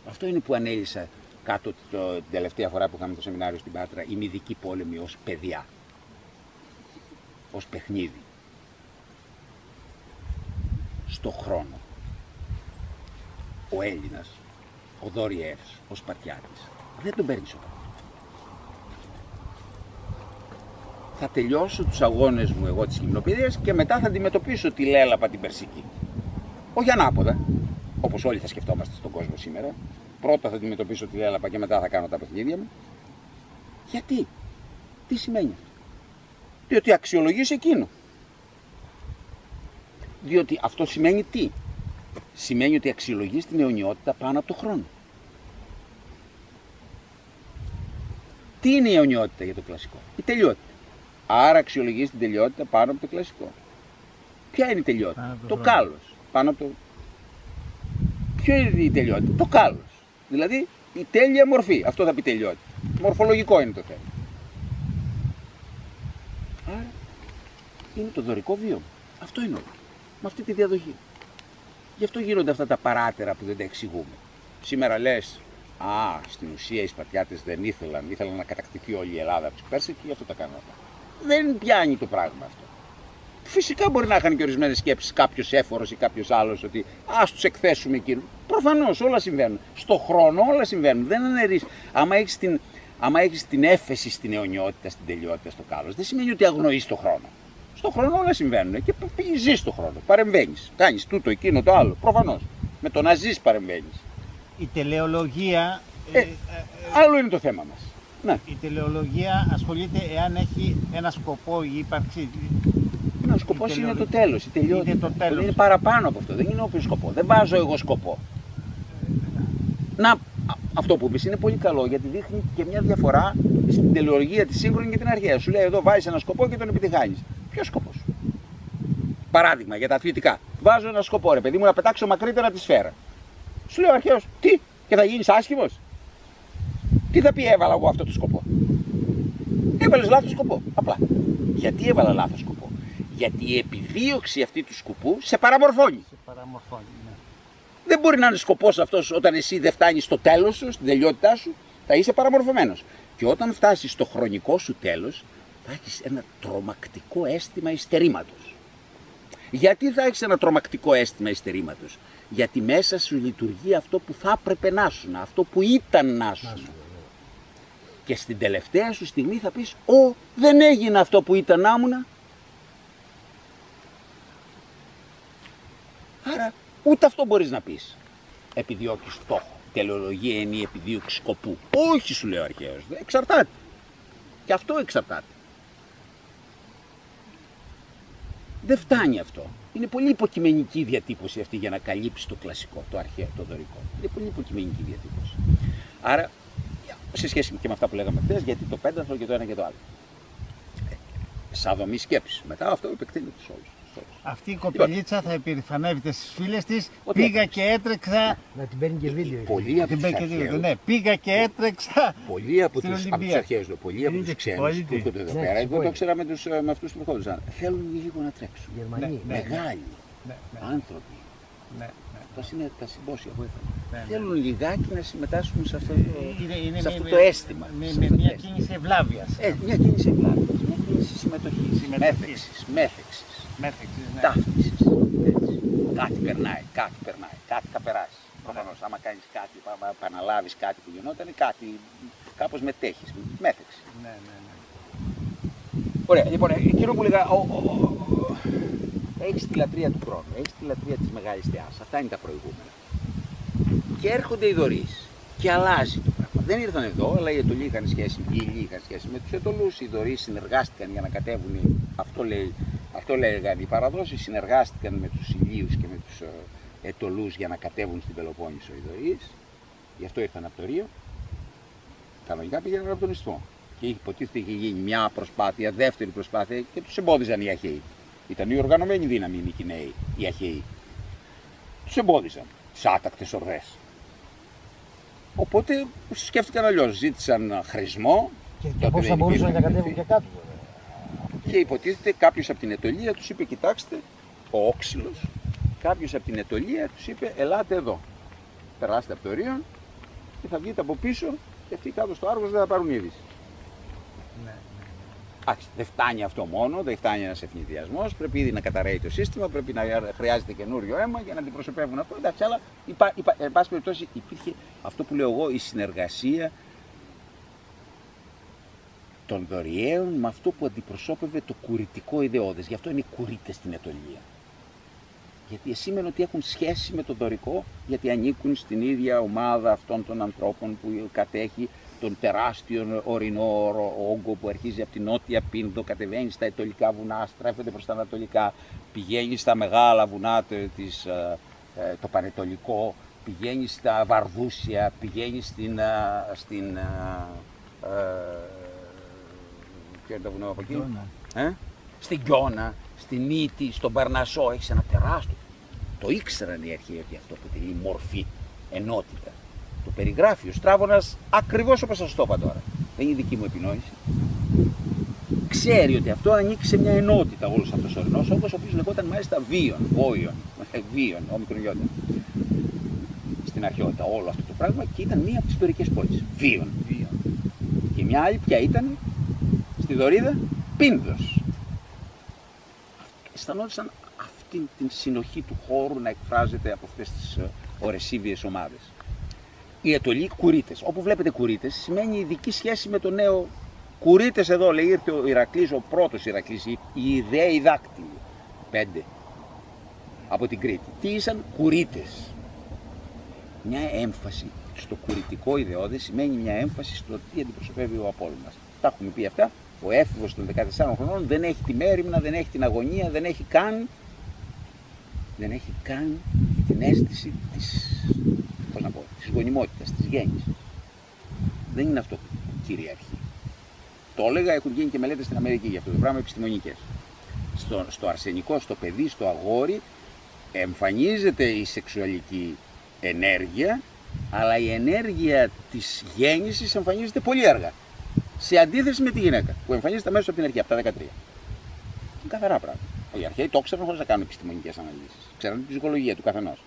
Αυτό είναι που ανέλησα κάτω την τελευταία φορά που είχαμε το σεμινάριο στην Πάτρα, η μυδική πόλεμη ως παιδιά, ως παιχνίδι, στο χρόνο. Ο Έλληνας, ο Δόριεύς, ο Σπαρτιάτης, δεν τον παίρνει σοβαρά. Θα τελειώσω τους αγώνες μου εγώ της γυμνοπαιδείας και μετά θα αντιμετωπίσω τη Λέλαπα την Περσική. Όχι ανάποδα, όπως όλοι θα σκεφτόμαστε στον κόσμο σήμερα. Πρώτα θα αντιμετωπίσω τη Λέλαπα και μετά θα κάνω τα παιχνίδια μου. Γιατί, τι σημαίνει? Διότι αξιολογείς εκείνο. Διότι αυτό σημαίνει τι? Σημαίνει ότι αξιολογείς την αιωνιότητα πάνω από το χρόνο. Τι είναι η αιωνιότητα για το κλασικό? Η τελειότητα. Άρα αξιολογείς την τελειότητα πάνω από το κλασικό. Ποια είναι η τελειότητα? Το κάλος. Πάνω από το... Ποιο είναι η τελειότητα? Το κάλος. Δηλαδή η τέλεια μορφή. Αυτό θα πει τελειότητα. Μορφολογικό είναι το θέμα. Άρα είναι το δωρικό βίωμα. Αυτό είναι όλο. Με αυτή τη διαδοχή. Γι' αυτό γίνονται αυτά τα παράτερα που δεν τα εξηγούμε. Σήμερα λες, στην ουσία οι Σπαρτιάτες δεν ήθελαν να κατακτηθεί όλη η Ελλάδα από τους Πέρσες και γι' αυτό τα κάνουν αυτά. Δεν πιάνει το πράγμα αυτό. Φυσικά μπορεί να είχαν και ορισμένες σκέψεις κάποιος έφορος ή κάποιος άλλος ότι ας τους εκθέσουμε εκείνο. Προφανώς όλα συμβαίνουν. Στο χρόνο όλα συμβαίνουν. Δεν αναιρείς. Άμα έχεις την έφεση στην αιωνιότητα, στην τελειότητα, στο κάλος, δεν σημαίνει ότι αγνοείς το χρόνο. Στον χρόνο όλα συμβαίνουν και ζεις τον χρόνο. Παρεμβαίνεις. Κάνεις τούτο, εκείνο, το άλλο. Προφανώς. Με το να ζεις παρεμβαίνεις. Η τελεολογία. Άλλο είναι το θέμα μας. Ναι. Η τελεολογία ασχολείται εάν έχει ένα σκοπό η ύπαρξη. Ο σκοπός είναι το τέλος, η τελειότητα. Είναι το τέλος. Είναι παραπάνω από αυτό. Δεν είναι όποιο σκοπό. Δεν βάζω εγώ σκοπό. Να, αυτό που είπες είναι πολύ καλό γιατί δείχνει και μια διαφορά στην τελεολογία τη σύγχρονη και την αρχαία. Σου λέει εδώ βάζεις ένα σκοπό και τον επιτυχάνεις. Ποιος σκοπός? Παράδειγμα για τα αθλητικά. Βάζω ένα σκοπό, ρε παιδί μου, να πετάξω μακρύτερα τη σφαίρα. Σου λέει ο αρχαίος, τι, και θα γίνεις άσχημος? Τι θα πει έβαλα εγώ αυτό το σκοπό? Έβαλες λάθος σκοπό. Απλά. Γιατί έβαλα λάθος σκοπό? Γιατί η επιδίωξη αυτή του σκοπού σε παραμορφώνει. Σε παραμορφώνει, ναι. Δεν μπορεί να είναι σκοπός αυτός όταν εσύ δεν φτάνεις στο τέλος σου, στην τελειότητά σου, θα είσαι παραμορφωμένος. Και όταν φτάσεις στο χρονικό σου τέλος, θα έχεις ένα τρομακτικό αίσθημα υστερήματος. Γιατί θα έχεις ένα τρομακτικό αίσθημα υστερήματος? Γιατί μέσα σου λειτουργεί αυτό που θα έπρεπε να σου, αυτό που ήταν να σου. Και στην τελευταία σου στιγμή θα πεις, δεν έγινε αυτό που ήταν να ήμουνα. Άρα ούτε αυτό μπορείς να πεις. Επιδιώκεις στόχο. Τελεολογία είναι η επιδίωξη σκοπού. Όχι, σου λέει ο αρχαίος. Εξαρτάται. Και αυτό εξαρτάται. Δεν φτάνει αυτό. Είναι πολύ υποκειμενική η διατύπωση αυτή για να καλύψει το κλασικό, το αρχαίο, το δωρικό. Είναι πολύ υποκειμενική διατύπωση. Άρα, σε σχέση και με αυτά που λέγαμε χθες, γιατί το πένταθλο και το ένα και το άλλο. Σαν δομή σκέψη. Μετά αυτό επεκτείνεται σε όλους. Αυτή η κοπελίτσα θα υπερηφανεύεται στις φίλες της. Πήγα και έτρεξα. Να την παίρνει και βίντεο. Πολλοί από τους αρχαίους. Ναι, πήγα και έτρεξα. Πολλοί από τους αρχαίους, πολλοί από τους ξένους που έρχονται εδώ πέρα, εγώ το ήξερα με αυτούς που ερχόντουσαν. Θέλουν λίγο να τρέξουν. Μεγάλοι άνθρωποι. Τα συμπόσια που έφεραν. Θέλουν λιγάκι να συμμετάσχουν σε αυτό το αίσθημα. Με μια κίνηση ευλάβειας. Μια κίνηση ευλάβειας, μια κίνηση συμμετοχής, μέθεξης, ταύτισης. Κάτι περνάει, κάτι θα περάσει. Προφανώς, άμα κάνεις κάτι, άμα επαναλάβεις κάτι που γινόταν, κάτι κάπως μετέχεις, μέθεξη. Ναι. Ωραία, λοιπόν, εκείνο που λέγα, έχεις τη λατρεία του χρόνου, έχεις τη λατρεία της μεγάλης θεάς, αυτά είναι τα προηγούμενα. Και έρχονται οι δωρείς και αλλάζει το πράγμα. Δεν ήρθαν εδώ, αλλά οι Αιτωλοί είχαν σχέση, οι Ηλίοι είχαν σχέση με τους Αιτωλούς, οι Δωροί συνεργάστηκαν για να κατέβουν, αυτό λέγανε οι παραδόσεις, συνεργάστηκαν με τους Ηλίους και με τους Αιτωλούς για να κατέβουν στην Πελοπόννησο οι Δωρείς, γι' αυτό ήρθαν από το Ρίο, κανονικά πήγαιναν από τον Ισθμό. Και υποτίθεται είχε γίνει μια προσπάθεια, δεύτερη προσπάθεια και τους εμπόδιζαν οι Αχαίοι. Ήταν η οργανωμένη δύναμη οι Κιναίοι, οι Αχαίοι. Τους εμπόδιζαν, τις άτακτες ορδές. Οπότε σκέφτηκαν αλλιώς, ζήτησαν χρησμό. Και πώς θα μπορούσαν να κατέβουν και κάτω. Και υποτίθεται κάποιος από την Αιτωλία τους είπε, κοιτάξτε, ο Όξυλος, κάποιος από την Αιτωλία τους είπε, ελάτε εδώ. Περάστε από το Ρίο και θα βγείτε από πίσω και αυτοί κάτω στο Άργος δεν θα πάρουν είδηση. Δεν φτάνει αυτό μόνο, δεν φτάνει ένας ευνηδιασμός, πρέπει ήδη να καταραίει το σύστημα, πρέπει να χρειάζεται καινούριο αίμα για να αντιπροσωπεύουν αυτό. Εντάξει, αλλά εν πάση περιπτώσει υπήρχε αυτό που λέω εγώ, η συνεργασία των Δωριαίων με αυτό που αντιπροσώπευε το κουριτικό ιδεώδες. Γι' αυτό είναι οι κουρίτες στην Αιτωλία. Γιατί σήμαινε ότι έχουν σχέση με το δωρικό, γιατί ανήκουν στην ίδια ομάδα αυτών των ανθρώπων που κατέχει τον τεράστιο ορεινό όγκο που αρχίζει από την νότια Πίνδο, κατεβαίνει στα αιτωλικά βουνά, στρέφεται προς τα ανατολικά, πηγαίνει στα μεγάλα βουνά, το πανετολικό, πηγαίνει στα Βαρδούσια, πηγαίνει στην ποιο είναι το βουνό από εκεί, στην Κιώνα, στην Ίτη, στον Παρνασσό, έχεις ένα τεράστιο. Το ήξεραν οι αρχαίοι ότι αυτό αποτελεί μορφή, ενότητα. Το περιγράφει ο Στράβωνας ακριβώς όπως σας το είπα τώρα. Δεν είναι δική μου επινόηση. Ξέρει ότι αυτό ανήκει σε μια ενότητα όλος αυτός ο ορεινός όγκος, ο οποίος λεγόταν μάλιστα Βίων, ομικρογιώτα. Στην αρχαιότητα όλο αυτό το πράγμα και ήταν μία από τις ιστορικές πόλεις. Βίων. Και μια άλλη πια ήταν στη Δωρίδα Πίνδος. Αισθανόντουσαν αυτή την συνοχή του χώρου να εκφράζεται από αυτές τις ορεσίβιες ομάδες. Οι Αιτωλοί κουρίτες. Όπου βλέπετε κουρίτες σημαίνει ειδική σχέση με το νέο. Κουρίτες εδώ, λέει, ήρθε ο Ηρακλής, ο πρώτος Ηρακλής, οι ιδέοι δάκτυλοι. 5 από την Κρήτη. Τι ήσαν? Κουρίτες. Μια έμφαση στο κουριτικό ιδεώδες σημαίνει μια έμφαση στο τι αντιπροσωπεύει ο Απόλλωνας. Τα έχουμε πει αυτά. Ο έφηβος των 14 χρονών δεν έχει τη μέριμνα, δεν έχει την αγωνία, δεν έχει καν την αίσθηση της γονιμότητας, της γέννησης. Δεν είναι αυτό που κυριαρχεί. Το έλεγα, έχουν γίνει και μελέτες στην Αμερική για αυτό το πράγμα, επιστημονικές. Στο αρσενικό, στο παιδί, στο αγόρι, εμφανίζεται η σεξουαλική ενέργεια, αλλά η ενέργεια της γέννησης εμφανίζεται πολύ αργά. Σε αντίθεση με τη γυναίκα, που εμφανίζεται αμέσως από την αρχή, από τα 13. Είναι καθαρά πράγματα. Οι αρχαίοι το ξέρουν χωρίς να κάνουν επιστημονικές αναλύσεις. Ξέρουν τη ψυχολογία του καθενός.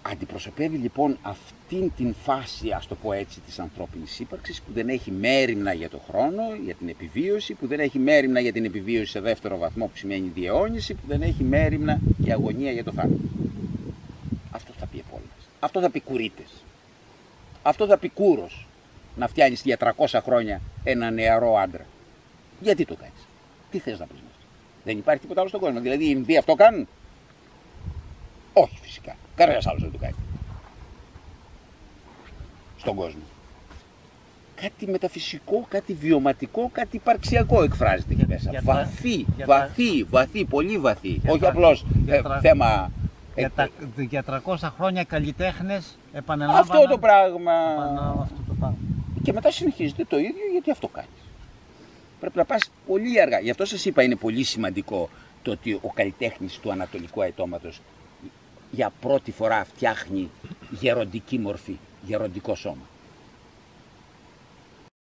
Αντιπροσωπεύει λοιπόν αυτήν την φάση, ας το πω έτσι, της ανθρώπινης ύπαρξης που δεν έχει μέριμνα για το χρόνο, για την επιβίωση, που δεν έχει μέριμνα για την επιβίωση σε δεύτερο βαθμό που σημαίνει διαιώνιση, που δεν έχει μέριμνα για αγωνία για το θάνατο. Αυτό θα πει Απόλλωνας. Αυτό θα πει Κουρίτες. Αυτό θα πει Κούρος. Να φτιάνεις για 300 χρόνια ένα νεαρό άντρα. Γιατί το κάνεις? Τι θες να πεις με αυτό? Δεν υπάρχει τίποτα άλλο στον κόσμο. Δηλαδή οι Ινδοί αυτό κάνουν? Όχι φυσικά. Κανένας άλλος δεν το κάνει. Στον κόσμο. Κάτι μεταφυσικό, κάτι βιωματικό, κάτι υπαρξιακό εκφράζεται εκεί μέσα. Βαθύ, πολύ βαθύ. Όχι απλώς θέμα. Για 300 χρόνια καλλιτέχνες επαναλάβανε αυτό το πράγμα. Και μετά συνεχίζεται το ίδιο γιατί αυτό κάνεις. Πρέπει να πας πολύ αργά. Γι' αυτό σας είπα είναι πολύ σημαντικό το ότι ο καλλιτέχνης του ανατολικού αετώματος για πρώτη φορά φτιάχνει γεροντική μορφή, γεροντικό σώμα.